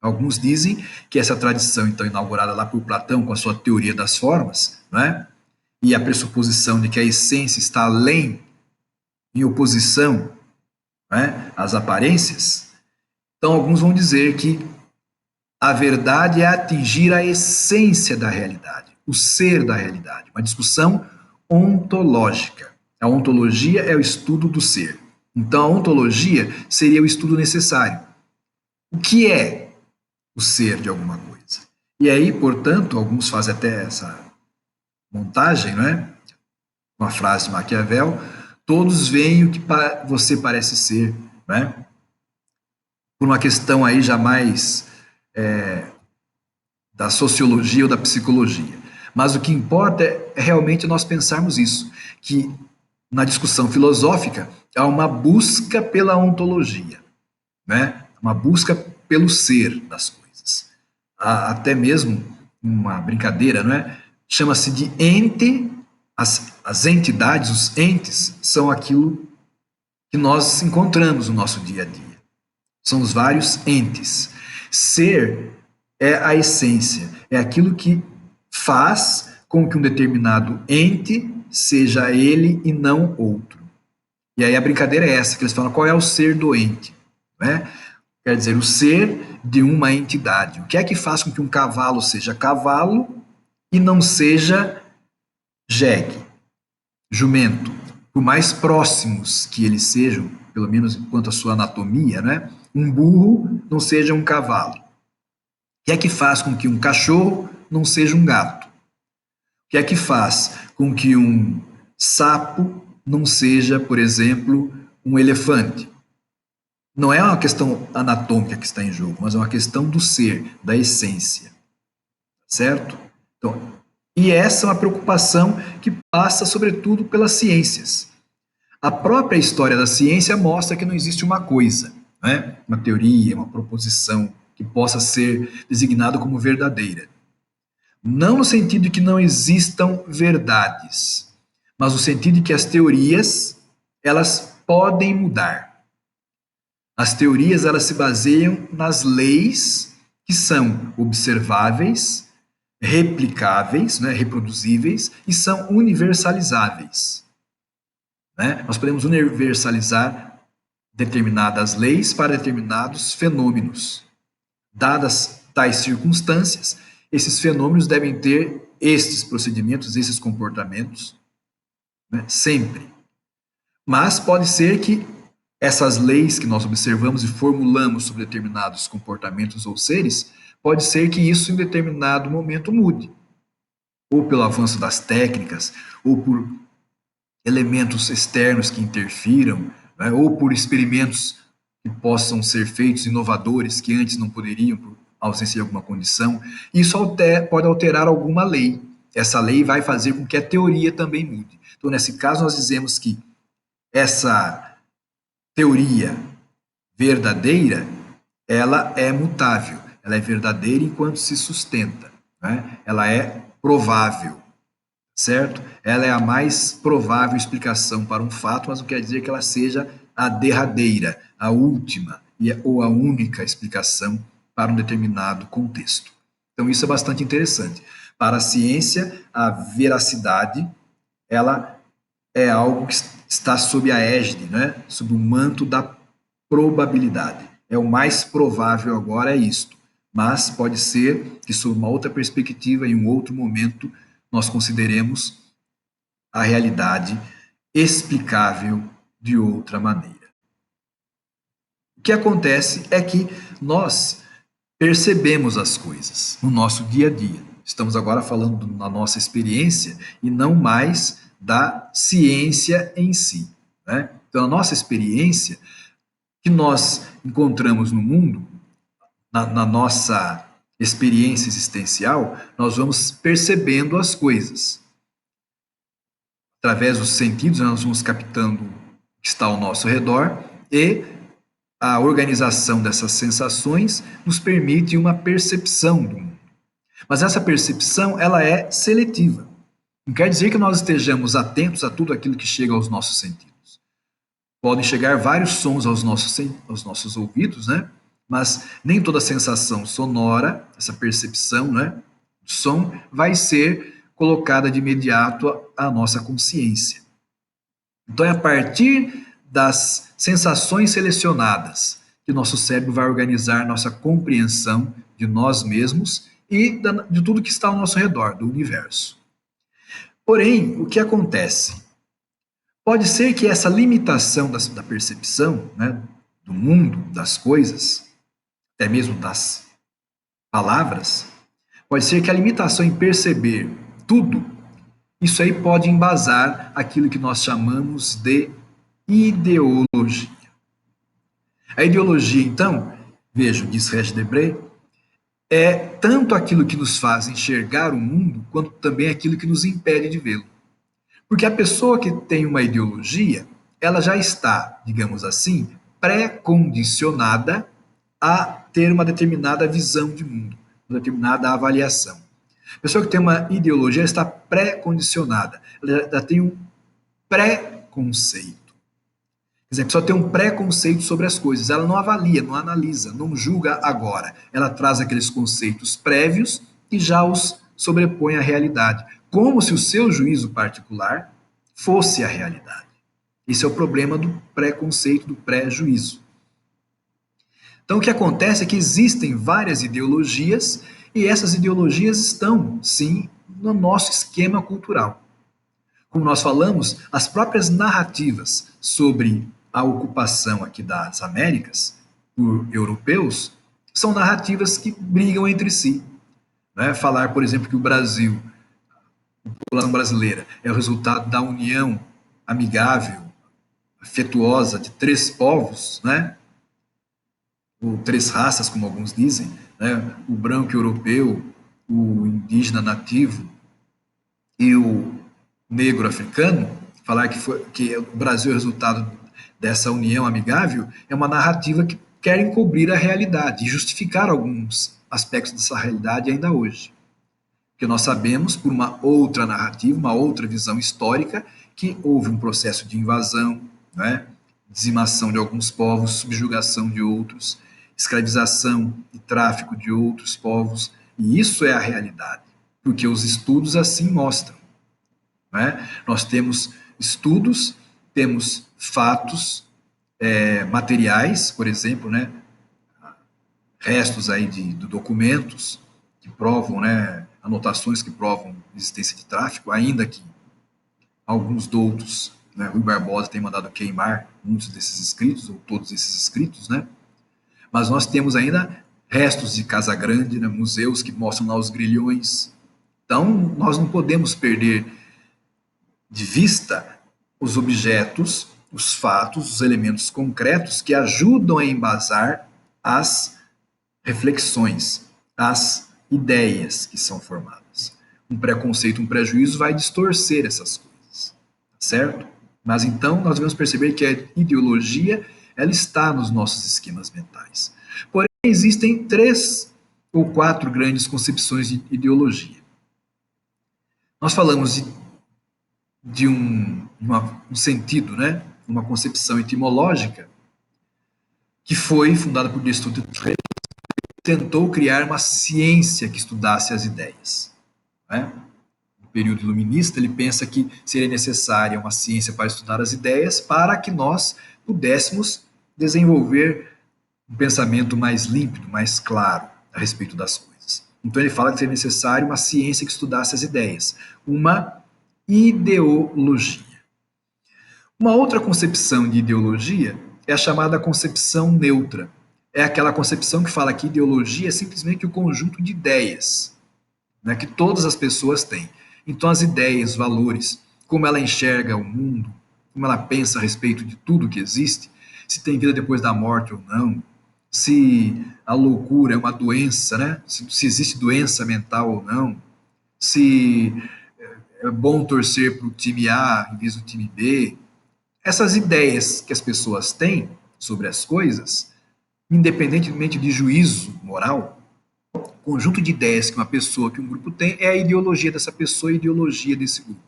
Alguns dizem que essa tradição, então, inaugurada lá por Platão com a sua teoria das formas, né, e a pressuposição de que a essência está além, em oposição, né, às aparências, então alguns vão dizer que a verdade é atingir a essência da realidade, o ser da realidade, uma discussão ontológica. A ontologia é o estudo do ser. Então, a ontologia seria o estudo necessário. O que é o ser de alguma coisa? E aí, portanto, alguns fazem até essa montagem, não é? Uma frase de Maquiavel: todos veem o que você parece ser, né? Por uma questão aí jamais da sociologia ou da psicologia. Mas o que importa é realmente nós pensarmos isso, que na discussão filosófica há uma busca pela ontologia, né? Uma busca pelo ser das coisas. Há até mesmo uma brincadeira, não é? Chama-se de ente, as entidades, os entes, são aquilo que nós encontramos no nosso dia a dia. São os vários entes. Ser é a essência, é aquilo que faz com que um determinado ente seja ele e não outro. E aí a brincadeira é essa, que eles falam qual é o ser do ente, né? Quer dizer, o ser de uma entidade. O que é que faz com que um cavalo seja cavalo e não seja jegue, jumento? Por mais próximos que eles sejam, pelo menos quanto à sua anatomia, né? Um burro não seja um cavalo. O que é que faz com que um cachorro não seja um gato? O que é que faz com que um sapo não seja, por exemplo, um elefante? Não é uma questão anatômica que está em jogo, mas é uma questão do ser, da essência, certo? Então, e essa é uma preocupação que passa, sobretudo, pelas ciências. A própria história da ciência mostra que não existe uma coisa, né? Uma teoria, uma proposição que possa ser designada como verdadeira. Não no sentido de que não existam verdades, mas no sentido de que as teorias elas podem mudar. As teorias elas se baseiam nas leis que são observáveis, replicáveis, né, reproduzíveis e são universalizáveis. Né? Nós podemos universalizar determinadas leis para determinados fenômenos. Dadas tais circunstâncias, esses fenômenos devem ter estes procedimentos, esses comportamentos, né, sempre. Mas pode ser que essas leis que nós observamos e formulamos sobre determinados comportamentos ou seres, pode ser que isso em determinado momento mude. Ou pelo avanço das técnicas, ou por elementos externos que interfiram, né, ou por experimentos que possam ser feitos, inovadores, que antes não poderiam, por ausência de alguma condição. Isso pode alterar alguma lei. Essa lei vai fazer com que a teoria também mude. Então, nesse caso, nós dizemos que essa teoria verdadeira, ela é mutável, ela é verdadeira enquanto se sustenta, né? Ela é provável, certo? Ela é a mais provável explicação para um fato, mas não quer dizer que ela seja a derradeira, a última ou a única explicação para um determinado contexto. Então isso é bastante interessante. Para a ciência, a veracidade, ela é algo que está sob a égide, né? Sob o manto da probabilidade. É o mais provável agora é isto. Mas pode ser que, sob uma outra perspectiva, em um outro momento, nós consideremos a realidade explicável de outra maneira. O que acontece é que nós percebemos as coisas no nosso dia a dia. Estamos agora falando da nossa experiência e não mais da ciência em si, né? Então, a nossa experiência que nós encontramos no mundo, na nossa experiência existencial, nós vamos percebendo as coisas. Através dos sentidos, nós vamos captando o que está ao nosso redor e a organização dessas sensações nos permite uma percepção do mundo. Mas essa percepção, ela é seletiva. Não quer dizer que nós estejamos atentos a tudo aquilo que chega aos nossos sentidos. Podem chegar vários sons aos nossos ouvidos, né? Mas nem toda sensação sonora, essa percepção, né, do som, vai ser colocada de imediato à nossa consciência. Então é a partir das sensações selecionadas que nosso cérebro vai organizar nossa compreensão de nós mesmos e de tudo que está ao nosso redor, do universo. Porém, o que acontece? Pode ser que essa limitação da percepção, né, do mundo, das coisas, até mesmo das palavras, pode ser que a limitação em perceber tudo, isso aí pode embasar aquilo que nós chamamos de ideologia. A ideologia, então, veja, diz Regis Debray, é tanto aquilo que nos faz enxergar o mundo, quanto também aquilo que nos impede de vê-lo. Porque a pessoa que tem uma ideologia, ela já está, digamos assim, pré-condicionada a ter uma determinada visão de mundo, uma determinada avaliação. A pessoa que tem uma ideologia está pré-condicionada, ela já tem um preconceito. Quer dizer, a pessoa tem um preconceito sobre as coisas, ela não avalia, não analisa, não julga agora. Ela traz aqueles conceitos prévios e já os sobrepõe à realidade, como se o seu juízo particular fosse a realidade. Esse é o problema do preconceito, do pré-juízo. Então, o que acontece é que existem várias ideologias e essas ideologias estão, sim, no nosso esquema cultural. Como nós falamos, as próprias narrativas sobre a ocupação aqui das Américas por europeus são narrativas que brigam entre si. Né? Falar, por exemplo, que o Brasil, a população brasileira, é o resultado da união amigável, afetuosa de três povos, né? Ou três raças, como alguns dizem, né? O branco europeu, o indígena nativo e o negro africano, falar que o Brasil é o resultado dessa união amigável, é uma narrativa que quer encobrir a realidade e justificar alguns aspectos dessa realidade ainda hoje. Porque nós sabemos, por uma outra narrativa, uma outra visão histórica, que houve um processo de invasão, né? Dizimação de alguns povos, subjugação de outros, escravização e tráfico de outros povos, e isso é a realidade, porque os estudos assim mostram. Né? Nós temos estudos, temos fatos materiais, por exemplo, né? Restos aí de documentos que provam, né? Anotações que provam a existência de tráfico, ainda que alguns doutos, né? Rui Barbosa tem mandado queimar muitos desses escritos, ou todos esses escritos, né? Mas nós temos ainda restos de Casa Grande, né? Museus que mostram lá os grilhões. Então, nós não podemos perder de vista os objetos, os fatos, os elementos concretos que ajudam a embasar as reflexões, as ideias que são formadas. Um preconceito, um prejuízo vai distorcer essas coisas, certo? Mas então nós devemos perceber que a ideologia, ela está nos nossos esquemas mentais. Porém, existem 3 ou 4 grandes concepções de ideologia. Nós falamos de um sentido, né? Uma concepção etimológica que foi fundada por Destutt, que tentou criar uma ciência que estudasse as ideias. Né? No período iluminista, ele pensa que seria necessária uma ciência para estudar as ideias para que nós pudéssemos desenvolver um pensamento mais límpido, mais claro a respeito das coisas. Então ele fala que seria necessário uma ciência que estudasse as ideias, uma ideologia. Uma outra concepção de ideologia é a chamada concepção neutra. É aquela concepção que fala que ideologia é simplesmente o conjunto de ideias, né, que todas as pessoas têm. Então as ideias, valores, como ela enxerga o mundo, como ela pensa a respeito de tudo que existe, se tem vida depois da morte ou não, se a loucura é uma doença, né? Se existe doença mental ou não, se é bom torcer para o time A em vez do time B. Essas ideias que as pessoas têm sobre as coisas, independentemente de juízo moral, o conjunto de ideias que uma pessoa, que um grupo tem, é a ideologia dessa pessoa e a ideologia desse grupo.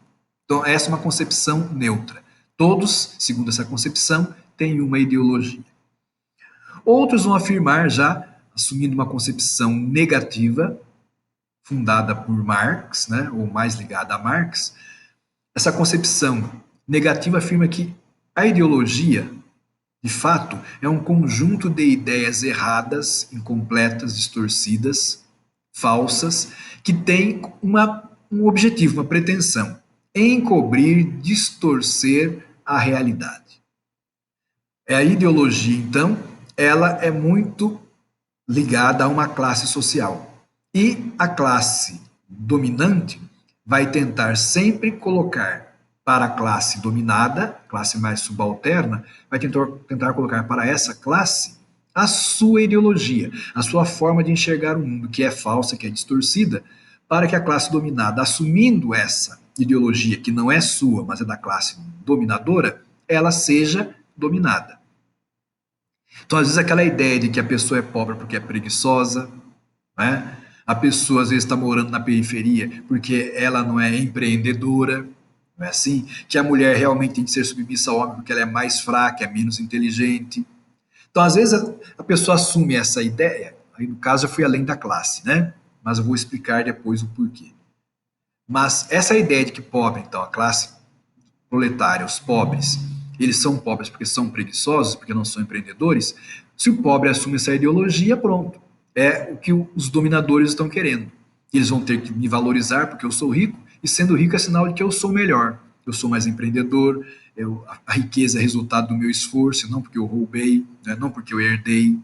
Então, essa é uma concepção neutra. Todos, segundo essa concepção, têm uma ideologia. Outros vão afirmar, já assumindo uma concepção negativa, fundada por Marx, né, ou mais ligada a Marx, essa concepção negativa afirma que a ideologia, de fato, é um conjunto de ideias erradas, incompletas, distorcidas, falsas, que tem um objetivo, uma pretensão: encobrir, distorcer a realidade. A ideologia, então, ela é muito ligada a uma classe social. E a classe dominante vai tentar sempre colocar para a classe dominada, classe mais subalterna, vai tentar colocar para essa classe a sua ideologia, a sua forma de enxergar o mundo, que é falsa, que é distorcida, para que a classe dominada, assumindo essa ideologia, que não é sua, mas é da classe dominadora, ela seja dominada. Então, às vezes, aquela ideia de que a pessoa é pobre porque é preguiçosa, né? A pessoa, às vezes, está morando na periferia porque ela não é empreendedora, não é assim? Que a mulher realmente tem que ser submissa ao homem porque ela é mais fraca, é menos inteligente. Então, às vezes, a pessoa assume essa ideia, aí no caso eu fui além da classe, né? Mas eu vou explicar depois o porquê. Mas essa ideia de que pobre, então, a classe proletária, os pobres, eles são pobres porque são preguiçosos, porque não são empreendedores. Se o pobre assume essa ideologia, pronto. É o que os dominadores estão querendo. Eles vão ter que me valorizar porque eu sou rico, e sendo rico é sinal de que eu sou melhor. Eu sou mais empreendedor, a riqueza é resultado do meu esforço, não porque eu roubei, né, não porque eu herdei,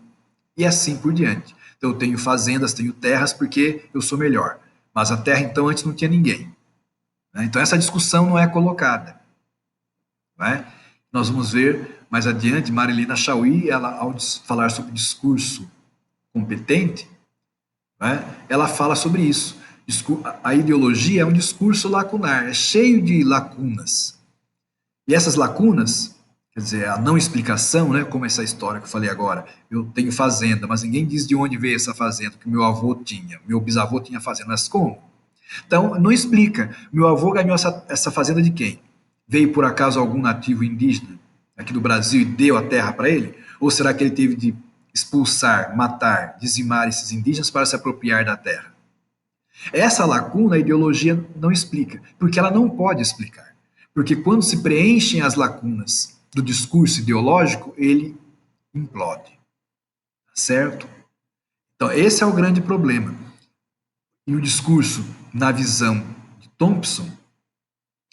e assim por diante. Então eu tenho fazendas, tenho terras porque eu sou melhor. Mas a terra, então, antes não tinha ninguém. Né? Então essa discussão não é colocada. Né? Nós vamos ver mais adiante, Marilena Chauí, ela, ao falar sobre discurso competente, né, ela fala sobre isso. A ideologia é um discurso lacunar, é cheio de lacunas. E essas lacunas, quer dizer, a não explicação, né, como essa história que eu falei agora, eu tenho fazenda, mas ninguém diz de onde veio essa fazenda, que meu avô tinha, meu bisavô tinha fazenda, mas como? Então, não explica. Meu avô ganhou essa fazenda de quem? Veio por acaso algum nativo indígena aqui do Brasil e deu a terra para ele? Ou será que ele teve de expulsar, matar, dizimar esses indígenas para se apropriar da terra? Essa lacuna a ideologia não explica, porque ela não pode explicar. Porque quando se preenchem as lacunas do discurso ideológico, ele implode. Certo? Então, esse é o grande problema. E o discurso, na visão de Thompson,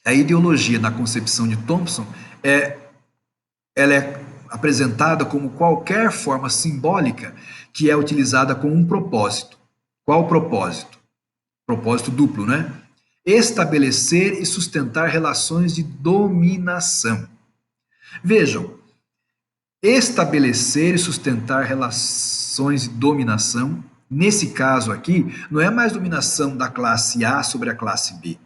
a ideologia na concepção de Thompson ela é apresentada como qualquer forma simbólica que é utilizada com um propósito. Qual o propósito? Propósito duplo, né? Estabelecer e sustentar relações de dominação. Vejam, estabelecer e sustentar relações de dominação, nesse caso aqui, não é mais dominação da classe A sobre a classe B,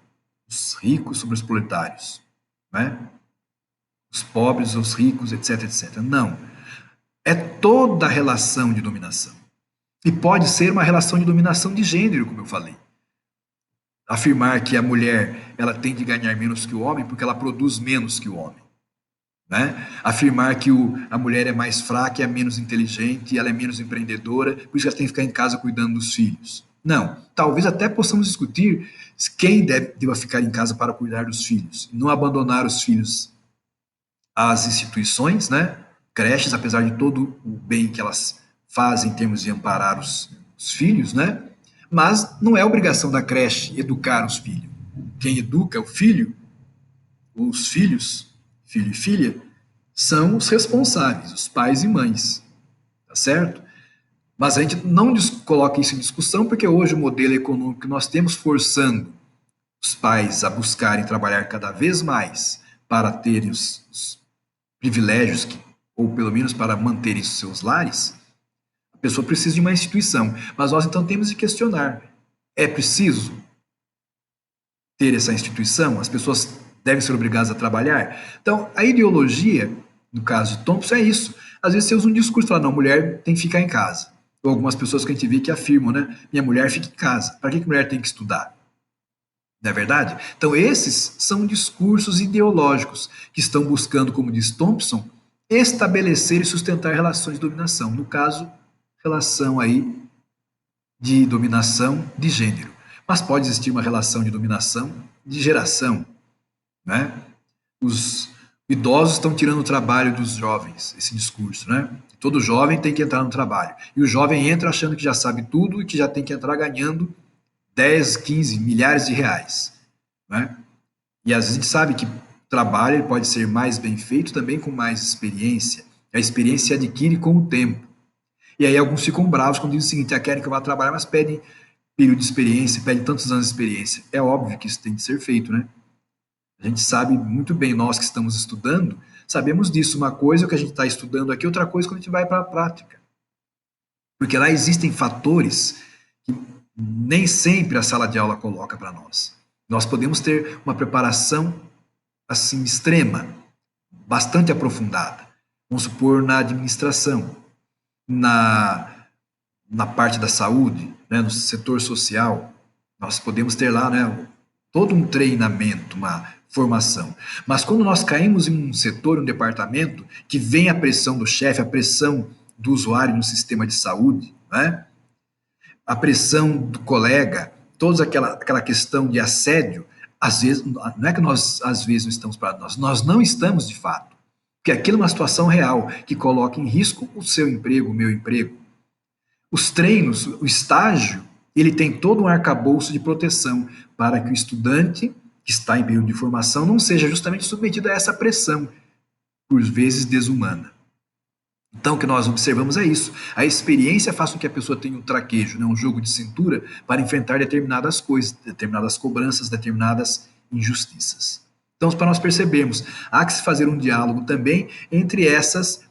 os ricos sobre os proletários, né? Os pobres, os ricos, etc, etc. Não. É toda a relação de dominação. E pode ser uma relação de dominação de gênero, como eu falei. Afirmar que a mulher ela tem de ganhar menos que o homem porque ela produz menos que o homem. Né? Afirmar que a mulher é mais fraca, é menos inteligente, ela é menos empreendedora, por isso ela tem que ficar em casa cuidando dos filhos. Não. Talvez até possamos discutir quem deva ficar em casa para cuidar dos filhos, não abandonar os filhos às instituições, né? Creches, apesar de todo o bem que elas fazem em termos de amparar os filhos, né? Mas não é obrigação da creche educar os filhos. Quem educa o filho, os filhos, filho e filha, são os responsáveis, os pais e mães, tá certo? Mas a gente não coloca isso em discussão porque hoje o modelo econômico que nós temos forçando os pais a buscarem trabalhar cada vez mais para terem os privilégios, ou pelo menos para manterem seus lares, pessoa precisa de uma instituição. Mas nós então temos de questionar: é preciso ter essa instituição? As pessoas devem ser obrigadas a trabalhar? Então, a ideologia, no caso de Thompson, é isso. Às vezes você usa um discurso e fala: não, mulher tem que ficar em casa. Ou algumas pessoas que a gente vê que afirmam, né? Minha mulher fica em casa. Para que a mulher tem que estudar? Não é verdade? Então, esses são discursos ideológicos que estão buscando, como diz Thompson, estabelecer e sustentar relações de dominação. No caso, relação aí de dominação de gênero. Mas pode existir uma relação de dominação de geração, né? Os idosos estão tirando o trabalho dos jovens, esse discurso, né? Todo jovem tem que entrar no trabalho. E o jovem entra achando que já sabe tudo e que já tem que entrar ganhando 10, 15 milhares de reais, né? E às vezes a gente sabe que o trabalho ele pode ser mais bem feito também com mais experiência. A experiência se adquire com o tempo. E aí alguns ficam bravos quando dizem o seguinte: querem que eu vá trabalhar, mas pedem período de experiência, pedem tantos anos de experiência. É óbvio que isso tem de ser feito, né? A gente sabe muito bem, nós que estamos estudando, sabemos disso. Uma coisa é o que a gente está estudando aqui, outra coisa é quando a gente vai para a prática. Porque lá existem fatores que nem sempre a sala de aula coloca para nós. Nós podemos ter uma preparação assim extrema, bastante aprofundada. Vamos supor na administração, na parte da saúde, né, no setor social. Nós podemos ter lá, né, todo um treinamento, uma formação. Mas quando nós caímos em um setor, um departamento, que vem a pressão do chefe, a pressão do usuário no sistema de saúde, né, a pressão do colega, toda aquela questão de assédio, às vezes, não é que nós às vezes não estamos parados, nós não estamos de fato. Porque aquilo é uma situação real que coloca em risco o seu emprego, o meu emprego. Os treinos, o estágio, ele tem todo um arcabouço de proteção para que o estudante que está em período de formação não seja justamente submetido a essa pressão, por vezes desumana. Então, o que nós observamos é isso. A experiência faz com que a pessoa tenha um traquejo, né, um jogo de cintura para enfrentar determinadas coisas, determinadas cobranças, determinadas injustiças. Então, para nós percebermos, há que se fazer um diálogo também entre essas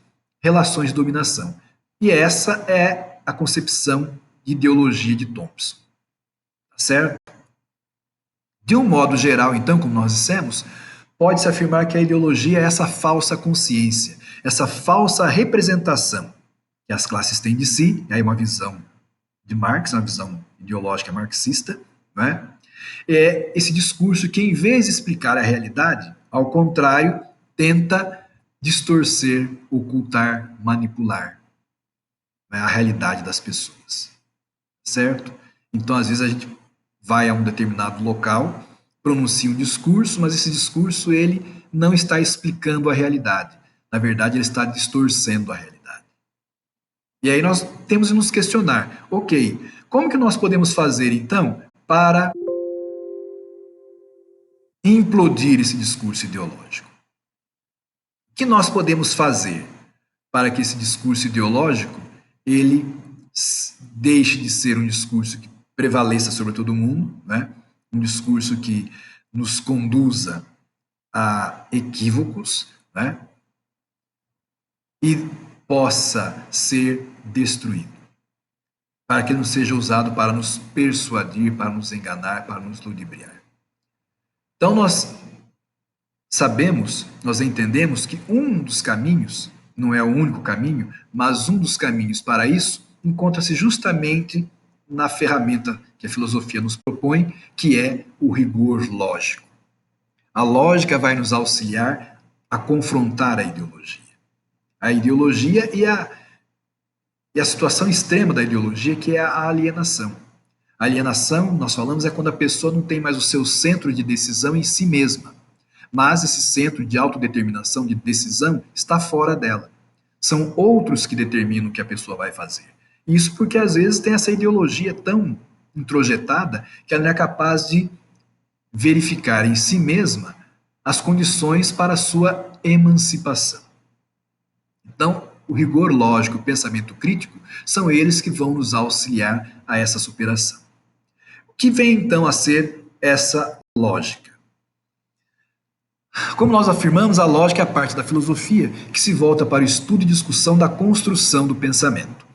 relações de dominação. E essa é a concepção de ideologia de Thompson. Tá certo? De um modo geral, então, como nós dissemos, pode-se afirmar que a ideologia é essa falsa consciência, essa falsa representação que as classes têm de si, e aí uma visão de Marx, uma visão ideológica marxista, né? É esse discurso que, em vez de explicar a realidade, ao contrário, tenta distorcer, ocultar, manipular, né, a realidade das pessoas, certo? Então, às vezes, a gente vai a um determinado local, pronuncia um discurso, mas esse discurso ele não está explicando a realidade. Na verdade, ele está distorcendo a realidade. E aí nós temos de nos questionar, ok, como que nós podemos fazer, então, para implodir esse discurso ideológico? O que nós podemos fazer para que esse discurso ideológico ele deixe de ser um discurso que prevaleça sobre todo mundo, né? Um discurso que nos conduza a equívocos, né? E possa ser destruído, para que não seja usado para nos persuadir, para nos enganar, para nos ludibriar. Então nós sabemos, nós entendemos que um dos caminhos, não é o único caminho, mas um dos caminhos para isso encontra-se justamente na ferramenta que a filosofia nos propõe, que é o rigor lógico. A lógica vai nos auxiliar a confrontar a ideologia. A ideologia e a situação extrema da ideologia, que é a alienação. A alienação, nós falamos, é quando a pessoa não tem mais o seu centro de decisão em si mesma, mas esse centro de autodeterminação, de decisão, está fora dela. São outros que determinam o que a pessoa vai fazer. Isso porque, às vezes, tem essa ideologia tão introjetada que ela não é capaz de verificar em si mesma as condições para a sua emancipação. Então, o rigor lógico e o pensamento crítico são eles que vão nos auxiliar a essa superação. O que vem, então, a ser essa lógica? Como nós afirmamos, a lógica é a parte da filosofia que se volta para o estudo e discussão da construção do pensamento.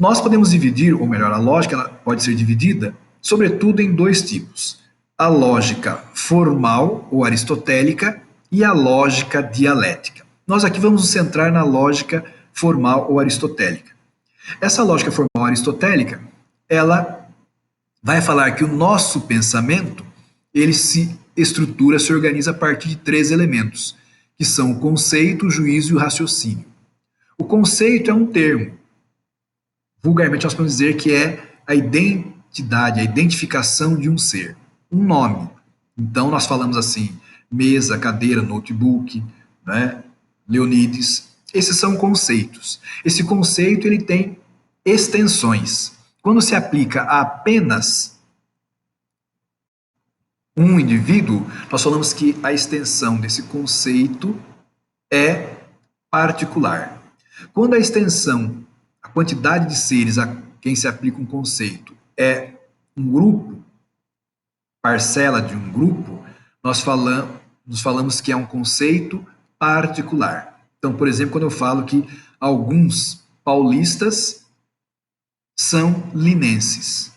Nós podemos dividir, ou melhor, a lógica ela pode ser dividida, sobretudo, em dois tipos: a lógica formal ou aristotélica e a lógica dialética. Nós aqui vamos nos centrar na lógica formal ou aristotélica. Essa lógica formal aristotélica, ela vai falar que o nosso pensamento, ele se estrutura, se organiza a partir de três elementos, que são o conceito, o juízo e o raciocínio. O conceito é um termo. Vulgarmente nós podemos dizer que é a identidade, a identificação de um ser, um nome. Então nós falamos assim, mesa, cadeira, notebook, né? Leonides. Esses são conceitos. Esse conceito ele tem extensões. Quando se aplica a apenas um indivíduo, nós falamos que a extensão desse conceito é particular. Quando a extensão, a quantidade de seres a quem se aplica um conceito é um grupo, parcela de um grupo, nós falamos que é um conceito particular. Então, por exemplo, quando eu falo que alguns paulistas são linenses,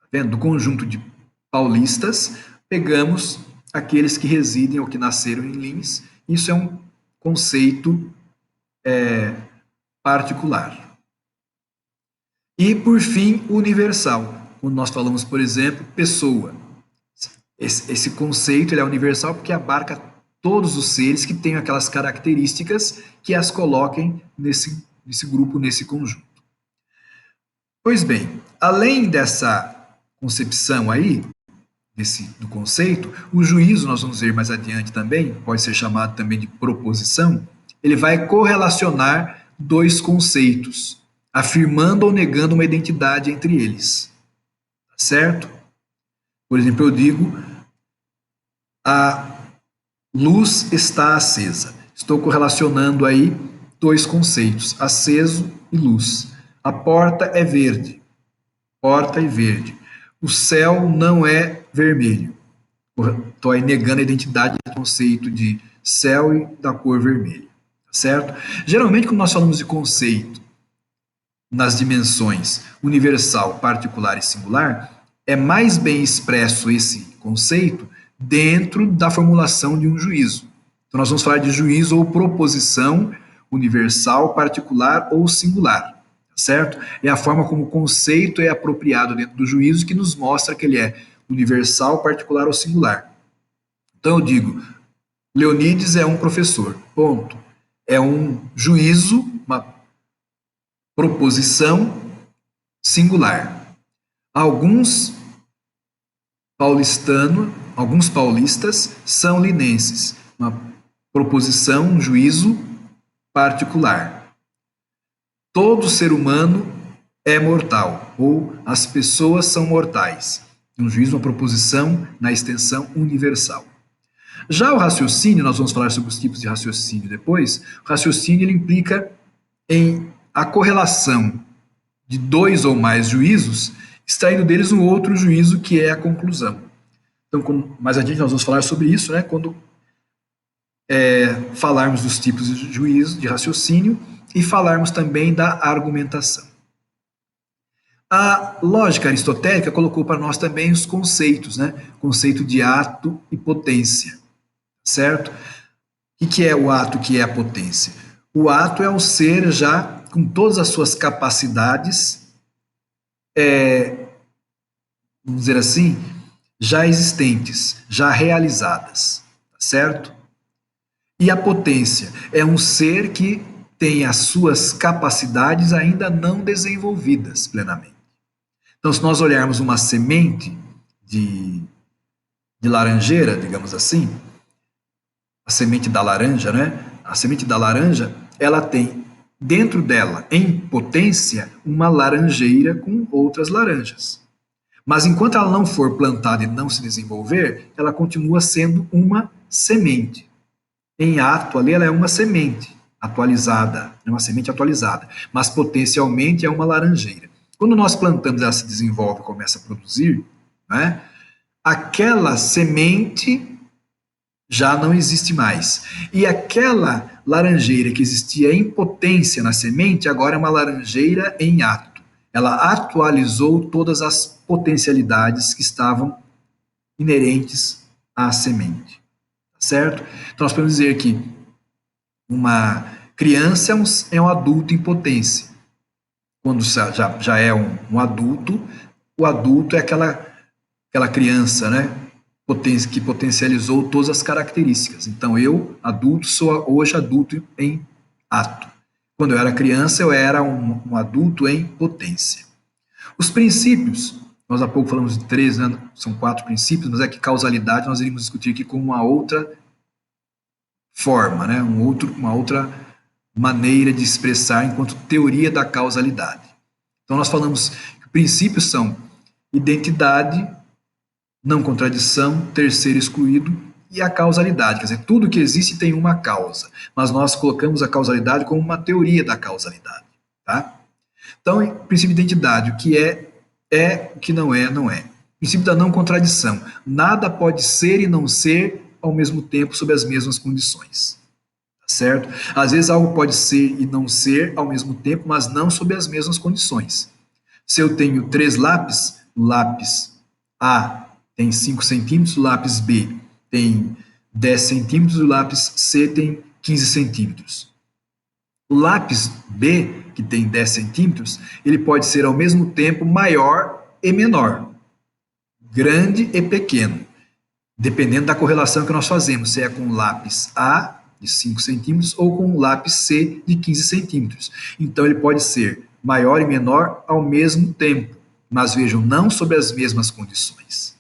tá vendo? Do conjunto de paulistas, pegamos aqueles que residem ou que nasceram em Lins. Isso é um conceito particular. E, por fim, universal. Quando nós falamos, por exemplo, pessoa. Esse conceito ele é universal porque abarca todos os seres que têm aquelas características que as coloquem nesse grupo, nesse conjunto. Pois bem, além dessa concepção aí, do conceito, o juízo, nós vamos ver mais adiante também, pode ser chamado também de proposição, ele vai correlacionar dois conceitos, afirmando ou negando uma identidade entre eles. Certo? Por exemplo, eu digo, a luz está acesa. Estou correlacionando aí dois conceitos, aceso e luz. A porta é verde. Porta e verde. O céu não é vermelho. Estou aí negando a identidade do conceito de céu e da cor vermelha. Certo? Geralmente, quando nós falamos de conceito nas dimensões universal, particular e singular, é mais bem expresso esse conceito dentro da formulação de um juízo. Então, nós vamos falar de juízo ou proposição universal, particular ou singular, certo? É a forma como o conceito é apropriado dentro do juízo que nos mostra que ele é universal, particular ou singular. Então, eu digo, Leonides é um professor, ponto. É um juízo, uma proposição singular. Alguns paulistas são linenses. Uma proposição, um juízo particular. Todo ser humano é mortal, ou as pessoas são mortais. Um juízo, uma proposição na extensão universal. Já o raciocínio, nós vamos falar sobre os tipos de raciocínio depois, o raciocínio ele implica em a correlação de dois ou mais juízos, extraindo deles um outro juízo que é a conclusão. Então, mais adiante nós vamos falar sobre isso, né, quando falarmos dos tipos de juízo, de raciocínio, e falarmos também da argumentação. A lógica aristotélica colocou para nós também os conceitos, né? Conceito de ato e potência, certo? O que é o ato, o que é a potência? O ato é o ser já com todas as suas capacidades, vamos dizer assim, já existentes, já realizadas, certo? E a potência é um ser que tem as suas capacidades ainda não desenvolvidas plenamente. Então, se nós olharmos uma semente de laranjeira, digamos assim, a semente da laranja, né? A semente da laranja, ela tem dentro dela, em potência, uma laranjeira com outras laranjas. Mas enquanto ela não for plantada e não se desenvolver, ela continua sendo uma semente. Em ato, ali, ela é uma semente atualizada, é uma semente atualizada, mas potencialmente é uma laranjeira. Quando nós plantamos, ela se desenvolve e começa a produzir, né? Aquela semente já não existe mais. E aquela laranjeira que existia em potência na semente, agora é uma laranjeira em ato. ela atualizou todas as potencialidades que estavam inerentes à semente, certo? Então nós podemos dizer que uma criança é um adulto em potência. Quando já é um adulto, o adulto é aquela criança, né? Que potencializou todas as características. Então, eu, adulto, sou hoje adulto em ato. Quando eu era criança, eu era um adulto em potência. Os princípios, nós há pouco falamos de 3, né? São 4 princípios, mas é que causalidade nós iremos discutir aqui com uma outra forma, né? Uma outra maneira de expressar enquanto teoria da causalidade. Então, nós falamos que princípios são identidade, não contradição, terceiro excluído e a causalidade. Quer dizer, tudo que existe tem uma causa, mas nós colocamos a causalidade como uma teoria da causalidade. Tá? Então, princípio de identidade, o que é, o que não é, não é. Princípio da não contradição, nada pode ser e não ser ao mesmo tempo sob as mesmas condições. Certo? Às vezes algo pode ser e não ser ao mesmo tempo, mas não sob as mesmas condições. Se eu tenho 3 lápis, o lápis A tem 5 centímetros, o lápis B tem 10 centímetros, o lápis C tem 15 centímetros. O lápis B, que tem 10 centímetros, ele pode ser ao mesmo tempo maior e menor, grande e pequeno, dependendo da correlação que nós fazemos, se é com o lápis A de 5 centímetros ou com o lápis C de 15 centímetros. Então ele pode ser maior e menor ao mesmo tempo, mas vejam, não sob as mesmas condições.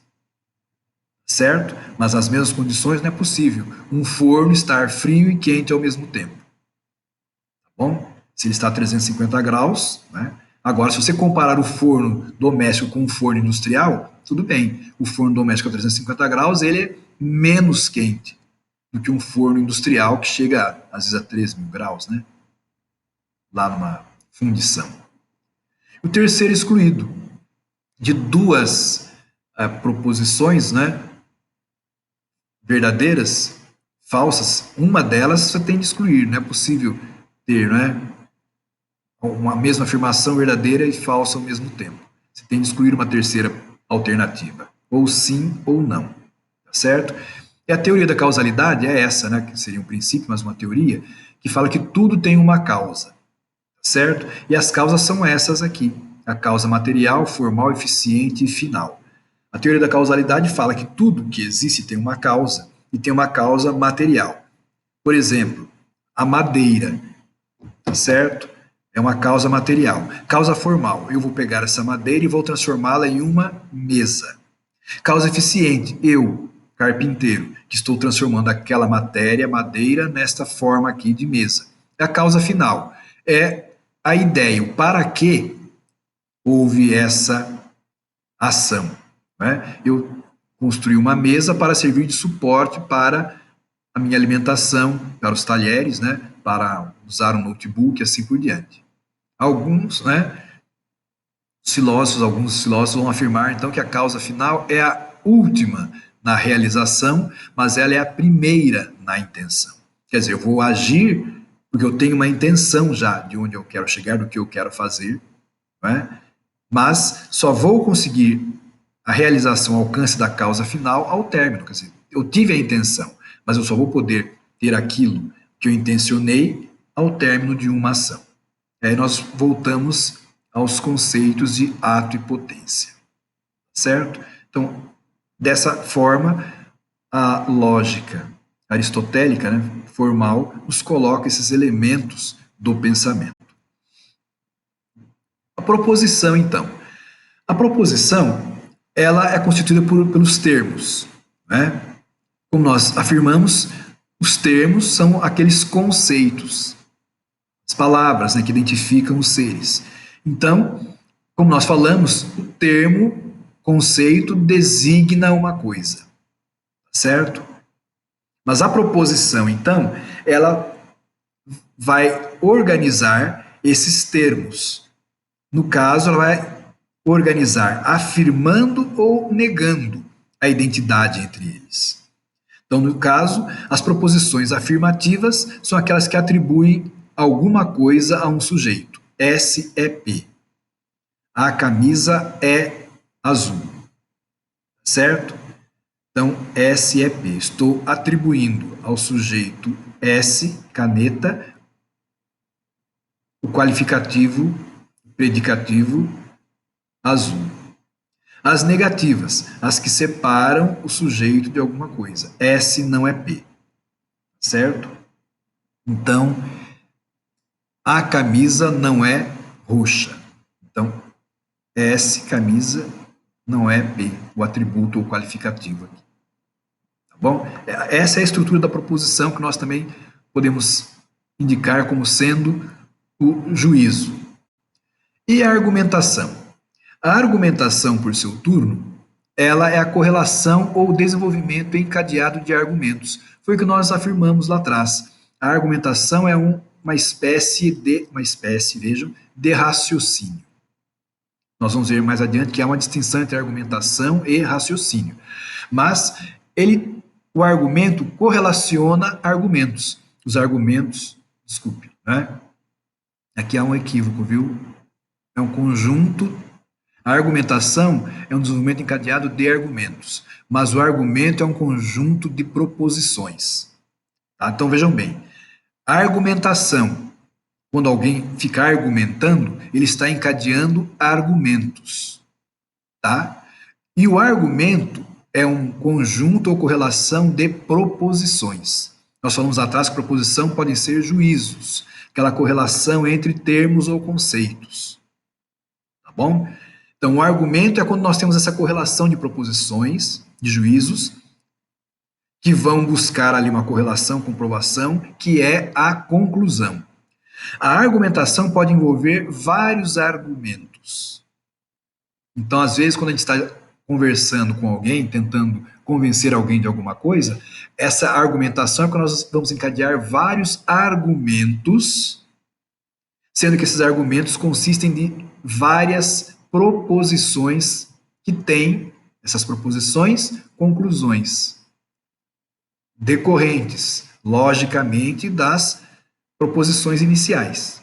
Certo? Mas as mesmas condições não é possível um forno estar frio e quente ao mesmo tempo. Tá bom? Se ele está a 350 graus, né? Agora, se você comparar o forno doméstico com o forno industrial, tudo bem. O forno doméstico a 350 graus, ele é menos quente do que um forno industrial que chega, às vezes, a 3.000 graus, né? Lá numa fundição. O terceiro excluído, de 2 proposições, né? Verdadeiras, falsas, uma delas você tem de excluir, não é possível ter, né? Uma mesma afirmação verdadeira e falsa ao mesmo tempo. Você tem de excluir uma terceira alternativa, ou sim ou não, tá certo? E a teoria da causalidade é essa, né, que seria um princípio, mas uma teoria, que fala que tudo tem uma causa, tá certo? E as causas são essas aqui, a causa material, formal, eficiente e final. A teoria da causalidade fala que tudo que existe tem uma causa, e tem uma causa material. Por exemplo, a madeira, tá certo? É uma causa material. Causa formal, eu vou pegar essa madeira e vou transformá-la em uma mesa. Causa eficiente, eu, carpinteiro, que estou transformando aquela madeira, nesta forma aqui de mesa. A causa final é a ideia, o para que houve essa ação. Né? Eu construí uma mesa para servir de suporte para a minha alimentação, para os talheres, né? Para usar um notebook e assim por diante. Alguns filósofos vão afirmar então que a causa final é a última na realização, mas ela é a primeira na intenção. Quer dizer, eu vou agir porque eu tenho uma intenção já de onde eu quero chegar, do que eu quero fazer, mas só vou conseguir a realização, o alcance da causa final ao término. Quer dizer, eu tive a intenção, mas eu só vou poder ter aquilo que eu intencionei ao término de uma ação. Aí nós voltamos aos conceitos de ato e potência, certo? Então, dessa forma, a lógica aristotélica, né, formal, nos coloca esses elementos do pensamento. A proposição, então. A proposição, ela é constituída pelos termos, né? Como nós afirmamos, os termos são aqueles conceitos, as palavras, né, que identificam os seres. Então, como nós falamos, o termo, conceito, designa uma coisa, certo? Mas a proposição, então, ela vai organizar esses termos. No caso, ela vai organizar afirmando ou negando a identidade entre eles. Então, no caso, as proposições afirmativas são aquelas que atribuem alguma coisa a um sujeito. S é P. A camisa é azul, certo? Então, S é P. Estou atribuindo ao sujeito S, caneta, o qualificativo, predicativo azul. As negativas, as que separam o sujeito de alguma coisa. S não é P, certo? Então, a camisa não é roxa. Então, S, camisa, não é P, o atributo ou qualificativo aqui. Tá bom? Essa é a estrutura da proposição que nós também podemos indicar como sendo o juízo. E a argumentação? A argumentação, por seu turno, ela é a correlação ou desenvolvimento encadeado de argumentos. Foi o que nós afirmamos lá atrás. A argumentação é uma espécie, vejam, de raciocínio. Nós vamos ver mais adiante que há uma distinção entre argumentação e raciocínio. Mas o argumento correlaciona argumentos. Os argumentos, desculpe, né? Aqui há um equívoco, viu? É um conjunto. A argumentação é um desenvolvimento encadeado de argumentos, mas o argumento é um conjunto de proposições. Tá? Então vejam bem, a argumentação, quando alguém fica argumentando, ele está encadeando argumentos. Tá? E o argumento é um conjunto ou correlação de proposições. Nós falamos atrás que proposição podem ser juízos, aquela correlação entre termos ou conceitos. Tá bom? Então, o argumento é quando nós temos essa correlação de proposições, de juízos, que vão buscar ali uma correlação, comprovação, que é a conclusão. A argumentação pode envolver vários argumentos. Então, às vezes, quando a gente está conversando com alguém, tentando convencer alguém de alguma coisa, essa argumentação é quando nós vamos encadear vários argumentos, sendo que esses argumentos consistem de várias proposições que têm, essas proposições, conclusões decorrentes, logicamente, das proposições iniciais.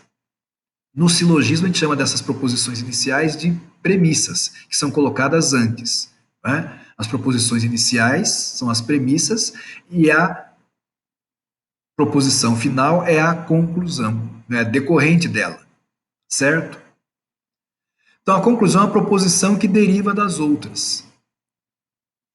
No silogismo, a gente chama dessas proposições iniciais de premissas, que são colocadas antes. Né? As proposições iniciais são as premissas e a proposição final é a conclusão, né? Decorrente dela, certo? Então, a conclusão é uma proposição que deriva das outras,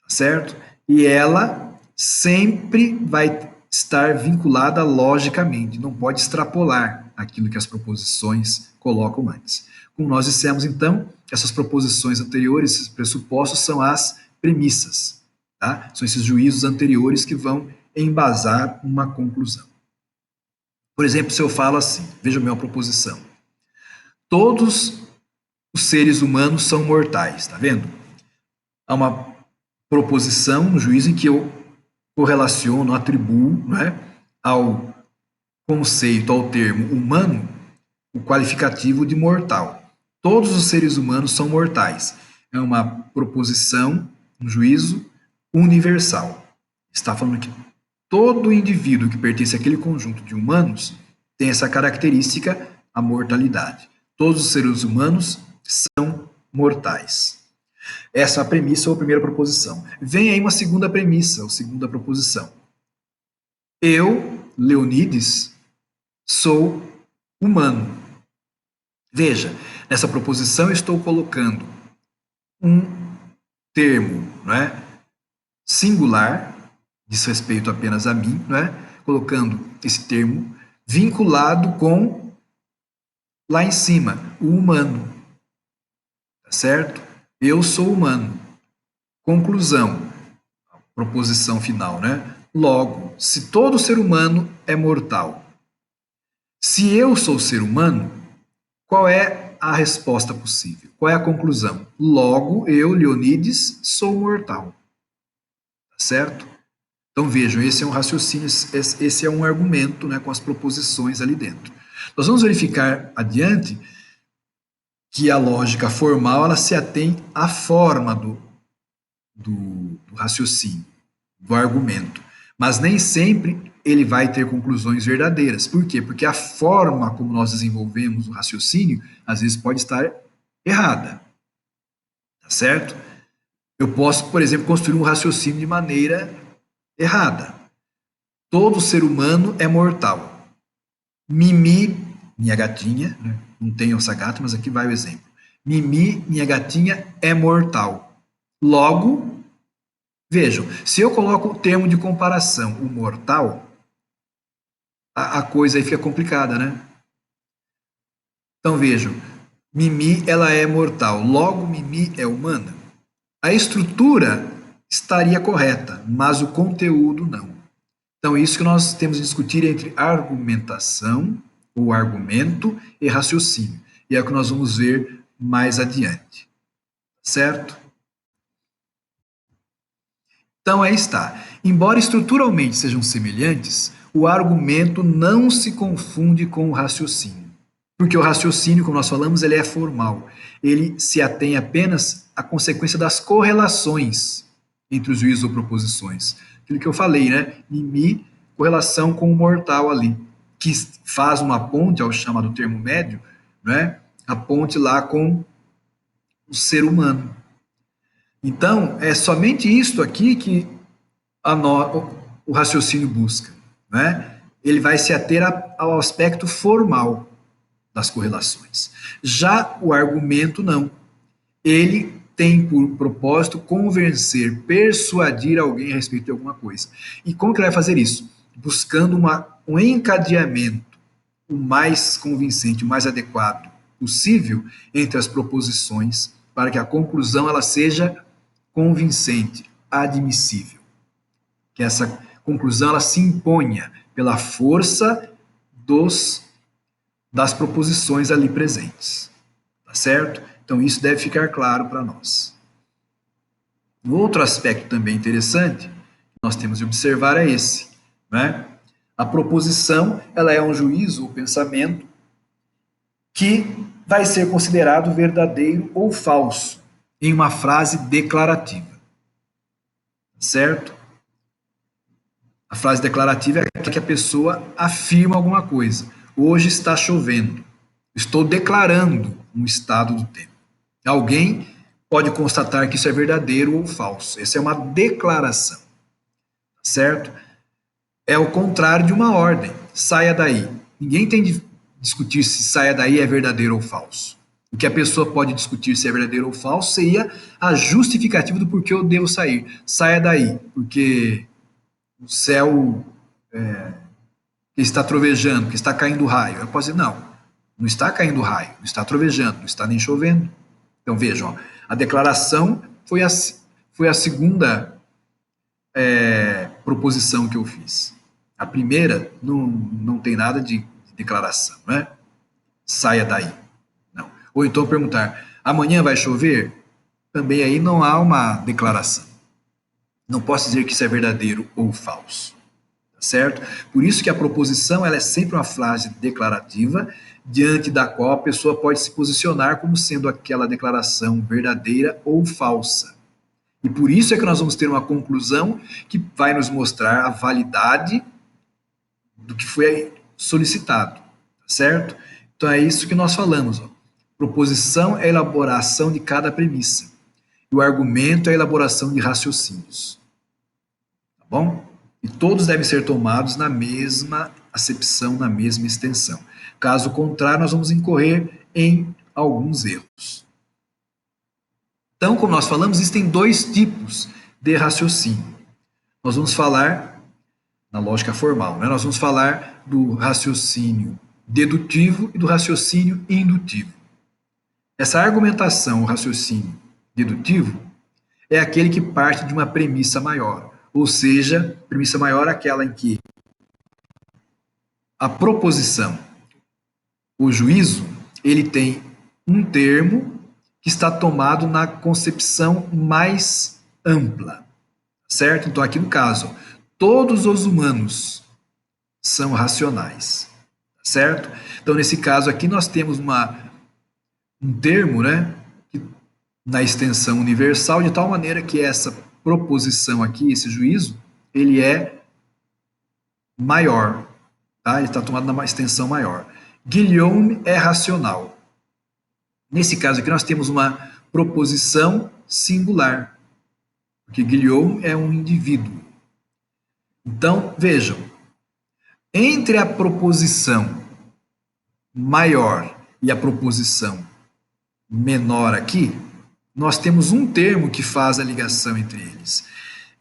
certo? E ela sempre vai estar vinculada logicamente, não pode extrapolar aquilo que as proposições colocam antes. Como nós dissemos, então, essas proposições anteriores, esses pressupostos, são as premissas, tá? São esses juízos anteriores que vão embasar uma conclusão. Por exemplo, se eu falo assim, veja a minha proposição. Todos os seres humanos são mortais, tá vendo? Há uma proposição, um juízo em que eu correlaciono, atribuo, né, ao conceito, ao termo humano, o qualificativo de mortal. Todos os seres humanos são mortais. É uma proposição, um juízo universal. Está falando que todo indivíduo que pertence àquele conjunto de humanos tem essa característica, a mortalidade. Todos os seres humanos são mortais. Essa é a premissa ou a primeira proposição. Vem aí uma segunda premissa, ou segunda proposição. Eu, Leonides, sou humano. Veja, nessa proposição eu estou colocando um termo, não é, singular, diz respeito apenas a mim, não é, colocando esse termo vinculado com, lá em cima, o humano. Tá certo? Eu sou humano. Conclusão, proposição final, né? Logo, se todo ser humano é mortal, se eu sou ser humano, qual é a resposta possível? Qual é a conclusão? Logo, eu, Leonides, sou mortal. Tá certo? Então vejam, esse é um raciocínio, esse é um argumento, né, com as proposições ali dentro. Nós vamos verificar adiante que a lógica formal ela se atém à forma do raciocínio, do argumento. Mas nem sempre ele vai ter conclusões verdadeiras. Por quê? Porque a forma como nós desenvolvemos o raciocínio, às vezes pode estar errada, tá certo? Eu posso, por exemplo, construir um raciocínio de maneira errada. Todo ser humano é mortal. Mimi, minha gatinha, né? Não tenho essa gata, mas aqui vai o exemplo. Mimi, minha gatinha, é mortal. Logo, vejam, se eu coloco o termo de comparação, o mortal, a coisa aí fica complicada, né? Então vejam, Mimi, ela é mortal, logo Mimi é humana. A estrutura estaria correta, mas o conteúdo não. Então, isso que nós temos de discutir entre argumentação, ou argumento, e raciocínio. E é o que nós vamos ver mais adiante. Certo? Então, aí está. Embora estruturalmente sejam semelhantes, o argumento não se confunde com o raciocínio. Porque o raciocínio, como nós falamos, ele é formal. Ele se atém apenas à consequência das correlações entre os juízos ou proposições. Aquilo que eu falei, né? Mimi, correlação com o mortal ali, que faz uma ponte, ao chamado termo médio, né? A ponte lá com o ser humano. Então, é somente isto aqui que o raciocínio busca, né? Ele vai se ater ao aspecto formal das correlações. Já o argumento não. Ele tem por propósito convencer, persuadir alguém a respeito de alguma coisa. E como que ele vai fazer isso? Buscando um encadeamento o mais convincente, o mais adequado possível entre as proposições, para que a conclusão ela seja convincente, admissível. Que essa conclusão ela se imponha pela força das proposições ali presentes. Tá certo? Então, isso deve ficar claro para nós. Um outro aspecto também interessante que nós temos de observar é esse, né? A proposição, ela é um juízo ou pensamento que vai ser considerado verdadeiro ou falso em uma frase declarativa, certo? A frase declarativa é que a pessoa afirma alguma coisa. Hoje está chovendo. Estou declarando um estado do tempo. Alguém pode constatar que isso é verdadeiro ou falso. Essa é uma declaração, certo? É o contrário de uma ordem. Saia daí. Ninguém tem de discutir se saia daí é verdadeiro ou falso. O que a pessoa pode discutir se é verdadeiro ou falso seria a justificativa do porquê eu devo sair. Saia daí, porque o céu está trovejando, que está caindo raio. Eu posso dizer, não, não está caindo raio, não está trovejando, não está nem chovendo. Então vejam, ó, a declaração foi a segunda proposição que eu fiz. A primeira não tem nada de declaração, né? Saia daí. Não. Ou então perguntar, amanhã vai chover? Também aí não há uma declaração. Não posso dizer que isso é verdadeiro ou falso. Tá certo? Por isso que a proposição ela é sempre uma frase declarativa, diante da qual a pessoa pode se posicionar como sendo aquela declaração verdadeira ou falsa. E por isso é que nós vamos ter uma conclusão que vai nos mostrar a validade do que foi solicitado, tá certo? Então é isso que nós falamos. Ó. Proposição é a elaboração de cada premissa. E o argumento é a elaboração de raciocínios. Tá bom? E todos devem ser tomados na mesma acepção, na mesma extensão. Caso contrário, nós vamos incorrer em alguns erros. Então, como nós falamos, existem dois tipos de raciocínio. Nós vamos falar, na lógica formal, né? Nós vamos falar do raciocínio dedutivo e do raciocínio indutivo. Essa argumentação, o raciocínio dedutivo, é aquele que parte de uma premissa maior. Ou seja, premissa maior é aquela em que a proposição, o juízo, ele tem um termo que está tomado na concepção mais ampla, certo? Então, aqui no caso, todos os humanos são racionais, certo? Então, nesse caso aqui, nós temos um termo, né, na extensão universal, de tal maneira que essa proposição aqui, esse juízo, ele é maior, tá? Ele está tomado numa extensão maior. Guillaume é racional. Nesse caso aqui, nós temos uma proposição singular, porque Guillaume é um indivíduo. Então, vejam, entre a proposição maior e a proposição menor aqui, nós temos um termo que faz a ligação entre eles.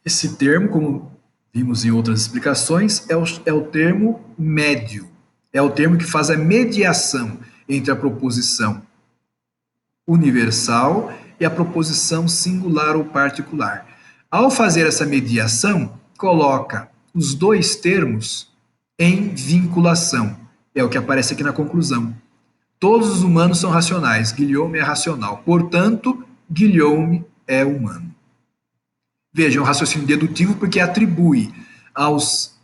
Esse termo, como vimos em outras explicações, é o termo médio. É o termo que faz a mediação entre a proposição universal e a proposição singular ou particular. Ao fazer essa mediação, coloca os dois termos em vinculação. É o que aparece aqui na conclusão. Todos os humanos são racionais. Guillaume é racional. Portanto, Guillaume é humano. Vejam, o raciocínio dedutivo porque atribui aos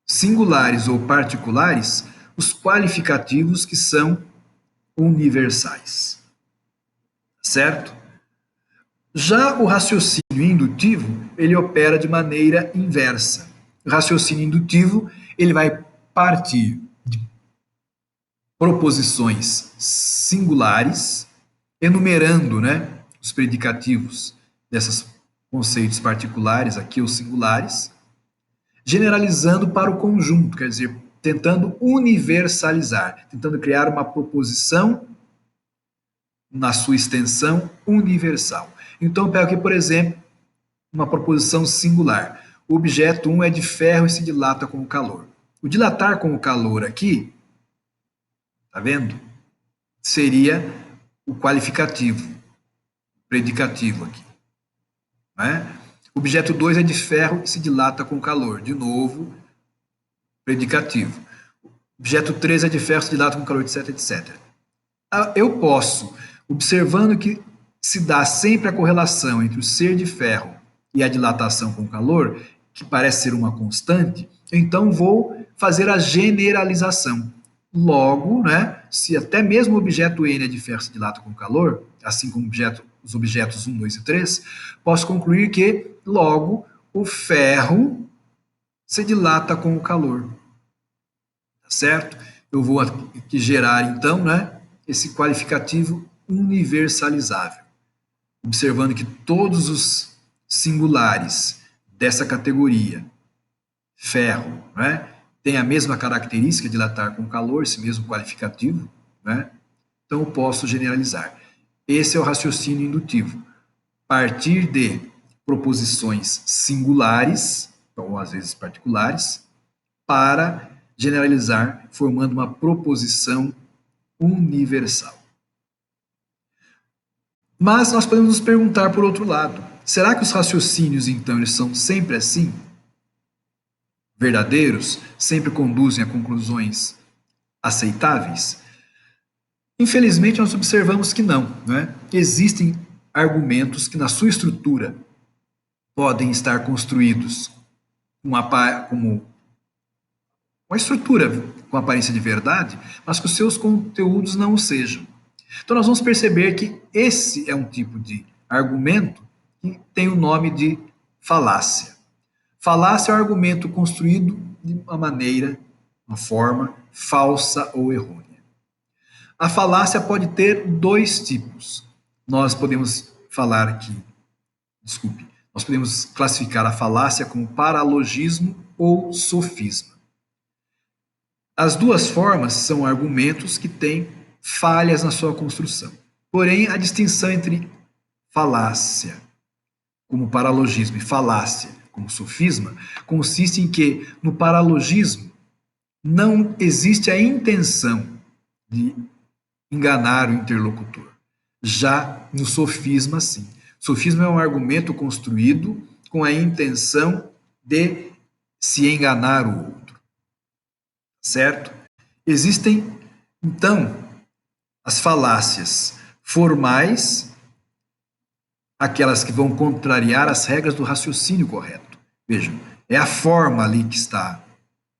singulares ou particulares os qualificativos que são universais. Certo? Já o raciocínio indutivo, ele opera de maneira inversa. O raciocínio indutivo, ele vai partir de proposições singulares, enumerando, né, os predicativos desses conceitos particulares, aqui os singulares, generalizando para o conjunto, quer dizer, tentando universalizar, tentando criar uma proposição na sua extensão universal. Então, eu pego aqui, por exemplo, uma proposição singular. O objeto 1 é de ferro e se dilata com o calor. O dilatar com o calor aqui, tá vendo? Seria o qualificativo, predicativo aqui. Né? O objeto 2 é de ferro e se dilata com o calor. De novo, predicativo. O objeto 3 é de ferro e se dilata com o calor, etc, etc. Eu posso, observando que se dá sempre a correlação entre o ser de ferro e a dilatação com calor, que parece ser uma constante, então vou fazer a generalização. Logo, né, se até mesmo o objeto N é de ferro se dilata com calor, assim como os objetos 1, 2 e 3, posso concluir que, logo, o ferro se dilata com o calor. Tá certo? Eu vou aqui gerar, então, né, esse qualificativo universalizável, observando que todos os singulares dessa categoria, ferro, né, tem a mesma característica de dilatar com calor, esse mesmo qualificativo, né, então eu posso generalizar. Esse é o raciocínio indutivo. Partir de proposições singulares, ou às vezes particulares, para generalizar, formando uma proposição universal. Mas nós podemos nos perguntar por outro lado, será que os raciocínios, então, eles são sempre assim? Verdadeiros? Sempre conduzem a conclusões aceitáveis? Infelizmente, nós observamos que não, né? Existem argumentos que, na sua estrutura, podem estar construídos como uma estrutura com aparência de verdade, mas que os seus conteúdos não o sejam. Então, nós vamos perceber que esse é um tipo de argumento que tem o nome de falácia. Falácia é um argumento construído de uma maneira, uma forma falsa ou errônea. A falácia pode ter dois tipos. Nós podemos falar aqui, nós podemos classificar a falácia como paralogismo ou sofisma. As duas formas são argumentos que têm falhas na sua construção. Porém, a distinção entre falácia como paralogismo e falácia como sofisma consiste em que, no paralogismo, não existe a intenção de enganar o interlocutor. Já no sofisma, sim. Sofisma é um argumento construído com a intenção de se enganar o outro. Certo? Existem, então, as falácias formais, aquelas que vão contrariar as regras do raciocínio correto. Vejam, é a forma ali que está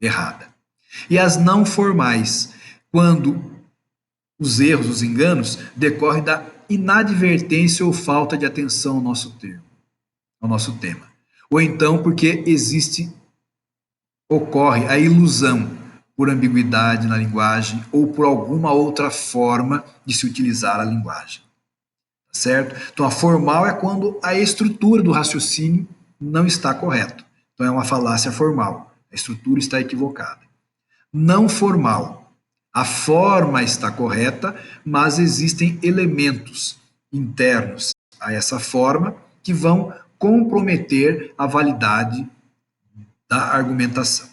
errada. E as não formais, quando os erros, os enganos, decorrem da inadvertência ou falta de atenção ao nosso tema. Ou então porque ocorre a ilusão, por ambiguidade na linguagem ou por alguma outra forma de se utilizar a linguagem. Tá certo? Então, a formal é quando a estrutura do raciocínio não está correta. Então, é uma falácia formal. A estrutura está equivocada. Não formal. A forma está correta, mas existem elementos internos a essa forma que vão comprometer a validade da argumentação.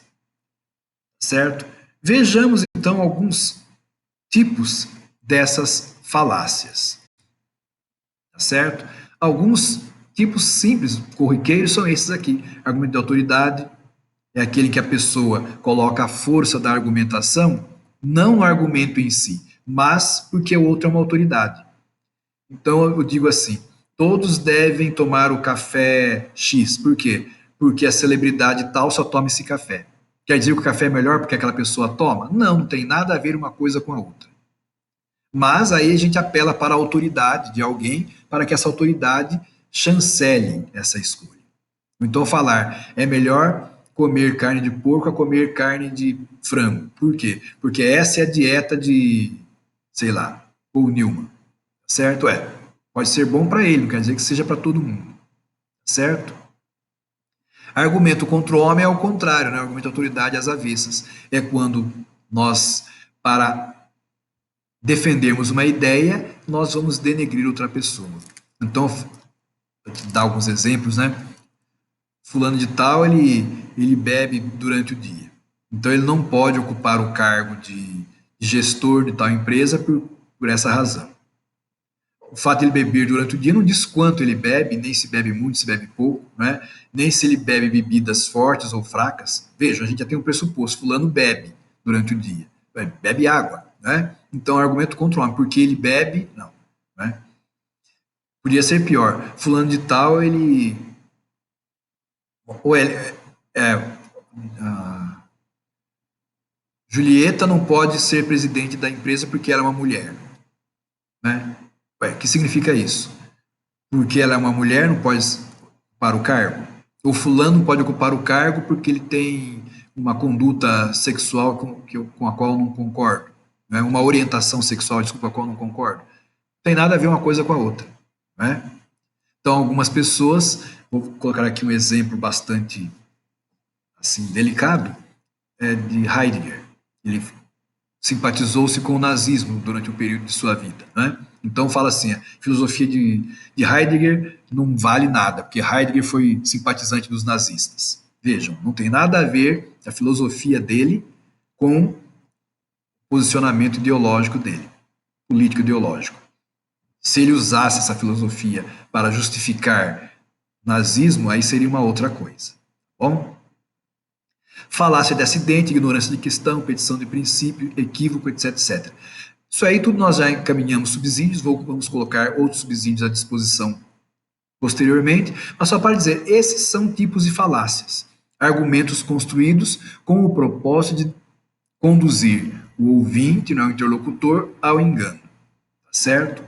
Certo? Vejamos então alguns tipos dessas falácias. Tá certo? Alguns tipos simples, corriqueiros, são esses aqui. Argumento de autoridade é aquele que a pessoa coloca a força da argumentação não no argumento em si, mas porque o outro é uma autoridade. Então eu digo assim: todos devem tomar o café X. Por quê? Porque a celebridade tal só toma esse café. Quer dizer que o café é melhor porque aquela pessoa toma? Não, não tem nada a ver uma coisa com a outra. Mas aí a gente apela para a autoridade de alguém para que essa autoridade chancele essa escolha. Então falar é melhor comer carne de porco a comer carne de frango. Por quê? Porque essa é a dieta de, sei lá, Paul Newman. Certo? Pode ser bom para ele, não quer dizer que seja para todo mundo. Certo? Argumento contra o homem é o contrário, né? Argumento de autoridade às avessas. É quando nós, para defendermos uma ideia, nós vamos denegrir outra pessoa. Então, vou te dar alguns exemplos, né? Fulano de tal, ele bebe durante o dia. Então, ele não pode ocupar o cargo de gestor de tal empresa por essa razão. O fato de ele beber durante o dia não diz quanto ele bebe, nem se bebe muito, se bebe pouco, né? Nem se ele bebe bebidas fortes ou fracas. Veja, a gente já tem um pressuposto, fulano bebe durante o dia, bebe água, né? Então, argumento contra o homem, porque ele bebe, não, né? Podia ser pior, fulano de tal, ou ele, a Julieta não pode ser presidente da empresa porque ela é uma mulher, né? O que significa isso? Porque ela é uma mulher, não pode ocupar o cargo. O fulano não pode ocupar o cargo porque ele tem uma conduta sexual com a qual eu não concordo. Né? Uma orientação sexual, desculpa, com a qual eu não concordo. Não tem nada a ver uma coisa com a outra. Né? Então, algumas pessoas, vou colocar aqui um exemplo bastante assim, delicado, de Heidegger. Ele simpatizou-se com o nazismo durante um período de sua vida. Né? Então fala assim, a filosofia de Heidegger não vale nada, porque Heidegger foi simpatizante dos nazistas. Vejam, não tem nada a ver a filosofia dele com o posicionamento ideológico dele, político ideológico. Se ele usasse essa filosofia para justificar nazismo, aí seria uma outra coisa. Bom? Falácia de acidente, ignorância de questão, petição de princípio, equívoco, etc, etc. Isso aí tudo nós já encaminhamos subsídios, vamos colocar outros subsídios à disposição posteriormente, mas só para dizer, esses são tipos de falácias, argumentos construídos com o propósito de conduzir o ouvinte, não, o interlocutor, ao engano, tá certo?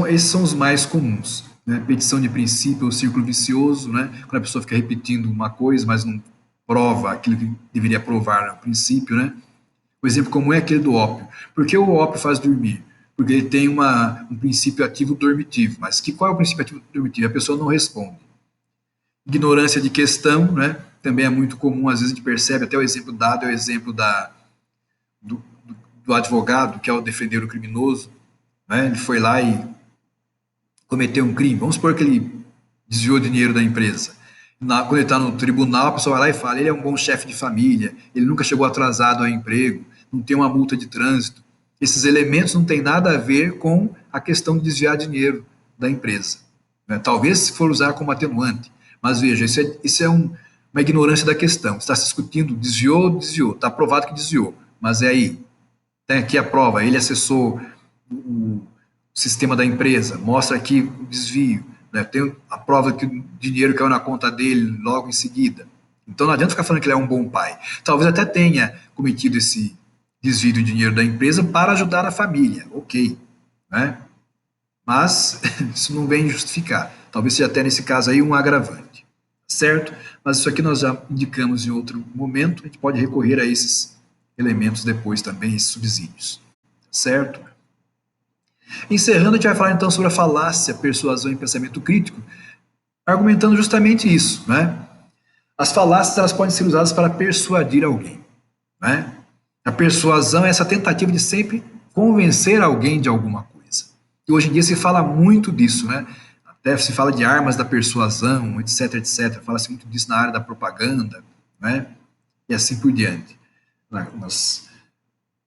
Esses são os mais comuns, né? Petição de princípio ou círculo vicioso, né? Quando a pessoa fica repetindo uma coisa, mas não prova aquilo que deveria provar no princípio, né? O exemplo comum é aquele do ópio. Por que o ópio faz dormir? Porque ele tem um princípio ativo dormitivo. Mas qual é o princípio ativo dormitivo? A pessoa não responde. Ignorância de questão, né? Também é muito comum, às vezes a gente percebe, até o exemplo dado é o exemplo do advogado, que é o defender o criminoso. Né? Ele foi lá e cometeu um crime. Vamos supor que ele desviou dinheiro da empresa. Quando ele está no tribunal, a pessoa vai lá e fala: ele é um bom chefe de família, ele nunca chegou atrasado ao emprego, não tem uma multa de trânsito. Esses elementos não têm nada a ver com a questão de desviar dinheiro da empresa. Né? Talvez se for usar como atenuante, mas veja, isso é uma ignorância da questão. Está se discutindo, desviou, está provado que desviou, mas é aí. Tem aqui a prova, ele acessou o sistema da empresa, mostra aqui o desvio, né? Tem a prova que o dinheiro caiu na conta dele logo em seguida. Então não adianta ficar falando que ele é um bom pai. Talvez até tenha cometido esse desvio de dinheiro da empresa para ajudar a família, ok, né? Mas isso não vem justificar. Talvez seja até nesse caso aí um agravante, certo? Mas isso aqui nós já indicamos em outro momento, a gente pode recorrer a esses elementos depois também, esses subsídios. Certo? Encerrando, a gente vai falar então sobre a falácia, persuasão e pensamento crítico, argumentando justamente isso, né? As falácias elas podem ser usadas para persuadir alguém, né? A persuasão é essa tentativa de sempre convencer alguém de alguma coisa. E hoje em dia se fala muito disso, né? Até se fala de armas da persuasão, etc, etc. Fala-se muito disso na área da propaganda, né? E assim por diante. Nas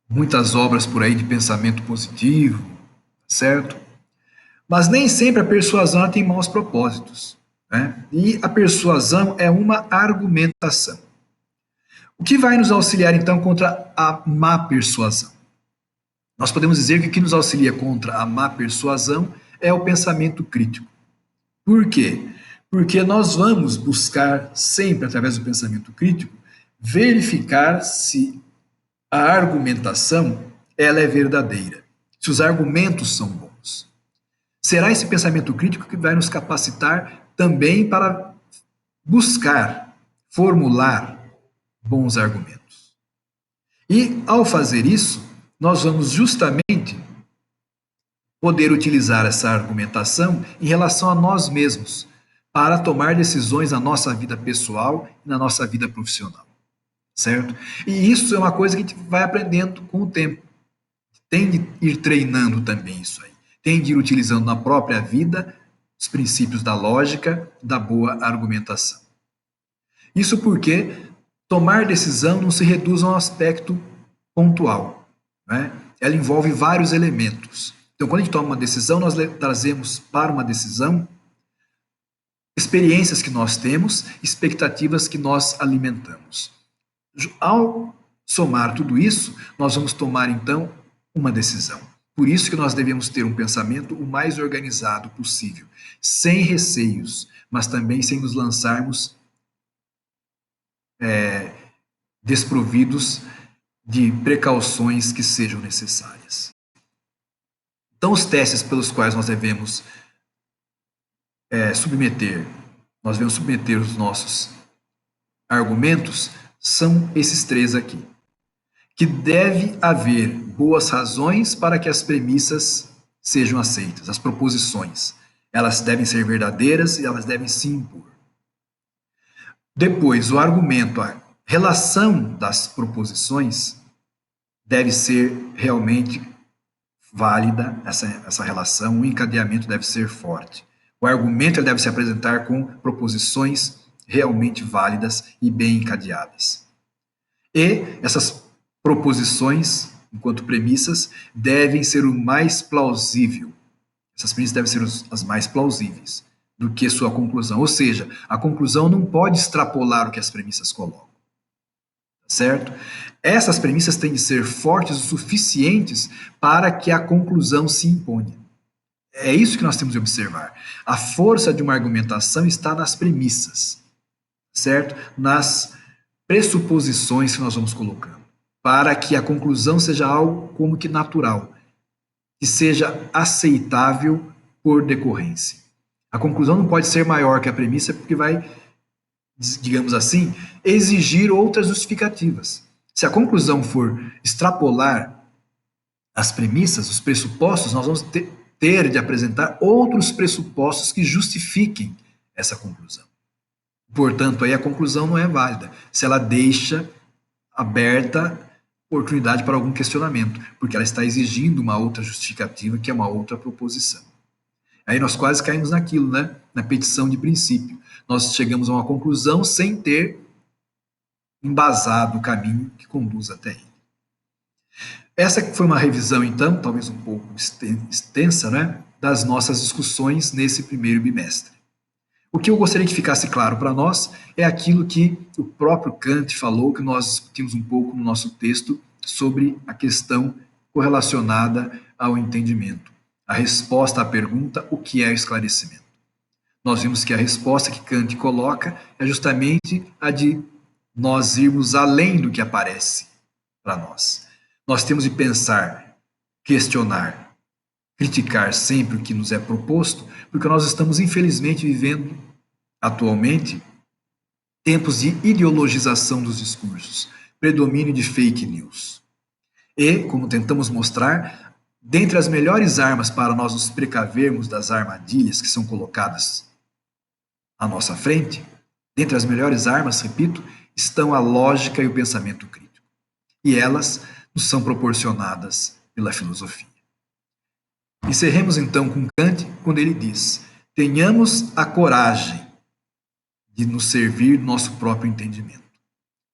muitas obras por aí de pensamento positivo, certo? Mas nem sempre a persuasão ela tem maus propósitos, né? E a persuasão é uma argumentação. O que vai nos auxiliar então contra a má persuasão? Nós podemos dizer que o que nos auxilia contra a má persuasão é o pensamento crítico. Por quê? Porque nós vamos buscar sempre, através do pensamento crítico, verificar se a argumentação ela é verdadeira, se os argumentos são bons. Será esse pensamento crítico que vai nos capacitar também para buscar, formular bons argumentos. E, ao fazer isso, nós vamos justamente poder utilizar essa argumentação em relação a nós mesmos, para tomar decisões na nossa vida pessoal e na nossa vida profissional, certo? E isso é uma coisa que a gente vai aprendendo com o tempo. Tem de ir treinando também isso aí. Tem de ir utilizando na própria vida os princípios da lógica, da boa argumentação. Isso porque tomar decisão não se reduz a um aspecto pontual, né? Ela envolve vários elementos. Então, quando a gente toma uma decisão, nós trazemos para uma decisão experiências que nós temos, expectativas que nós alimentamos. Ao somar tudo isso, nós vamos tomar então uma decisão. Por isso que nós devemos ter um pensamento o mais organizado possível, sem receios, mas também sem nos lançarmos desprovidos de precauções que sejam necessárias. Então, os testes pelos quais nós devemos nós devemos submeter os nossos argumentos são esses três aqui. Que deve haver boas razões para que as premissas sejam aceitas, as proposições. Elas devem ser verdadeiras e elas devem se impor. Depois, o argumento, a relação das proposições deve ser realmente válida, essa relação, o encadeamento deve ser forte. O argumento ele deve se apresentar com proposições realmente válidas e bem encadeadas. E essas proposições, enquanto premissas, devem ser o mais plausível. Essas premissas devem ser as mais plausíveis do que sua conclusão. Ou seja, a conclusão não pode extrapolar o que as premissas colocam. Certo? Essas premissas têm de ser fortes o suficientes para que a conclusão se imponha. É isso que nós temos de observar. A força de uma argumentação está nas premissas, certo? Nas pressuposições que nós vamos colocando, para que a conclusão seja algo como que natural, que seja aceitável por decorrência. A conclusão não pode ser maior que a premissa, porque vai, digamos assim, exigir outras justificativas. Se a conclusão for extrapolar as premissas, os pressupostos, nós vamos ter de apresentar outros pressupostos que justifiquem essa conclusão. Portanto, aí a conclusão não é válida, se ela deixa aberta oportunidade para algum questionamento, porque ela está exigindo uma outra justificativa, que é uma outra proposição. Aí nós quase caímos naquilo, né? Na petição de princípio. Nós chegamos a uma conclusão sem ter embasado o caminho que conduz até ele. Essa foi uma revisão, então, talvez um pouco extensa, né, das nossas discussões nesse primeiro bimestre. O que eu gostaria que ficasse claro para nós é aquilo que o próprio Kant falou, que nós discutimos um pouco no nosso texto, sobre a questão correlacionada ao entendimento. A resposta à pergunta, o que é o esclarecimento? Nós vimos que a resposta que Kant coloca é justamente a de nós irmos além do que aparece para nós. Nós temos de pensar, questionar, criticar sempre o que nos é proposto, porque nós estamos, infelizmente, vivendo atualmente tempos de ideologização dos discursos, predomínio de fake news. E, como tentamos mostrar, dentre as melhores armas para nós nos precavermos das armadilhas que são colocadas à nossa frente, dentre as melhores armas, repito, estão a lógica e o pensamento crítico. E elas nos são proporcionadas pela filosofia. Encerremos então com Kant, quando ele diz: tenhamos a coragem de nos servir do nosso próprio entendimento.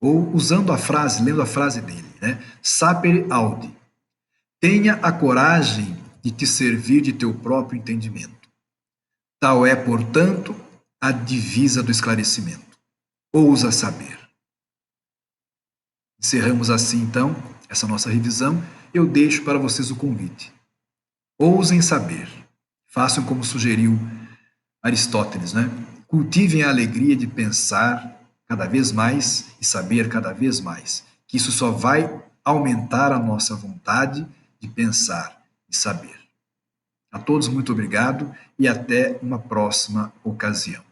Ou, usando a frase, lendo a frase dele, né? Sapere aude. Tenha a coragem de te servir de teu próprio entendimento. Tal é, portanto, a divisa do esclarecimento. Ousa saber. Encerramos assim, então, essa nossa revisão. Eu deixo para vocês o convite. Ousem saber. Façam como sugeriu Aristóteles, né? Cultivem a alegria de pensar cada vez mais e saber cada vez mais. Que isso só vai aumentar a nossa vontade de pensar e saber. A todos, muito obrigado e até uma próxima ocasião.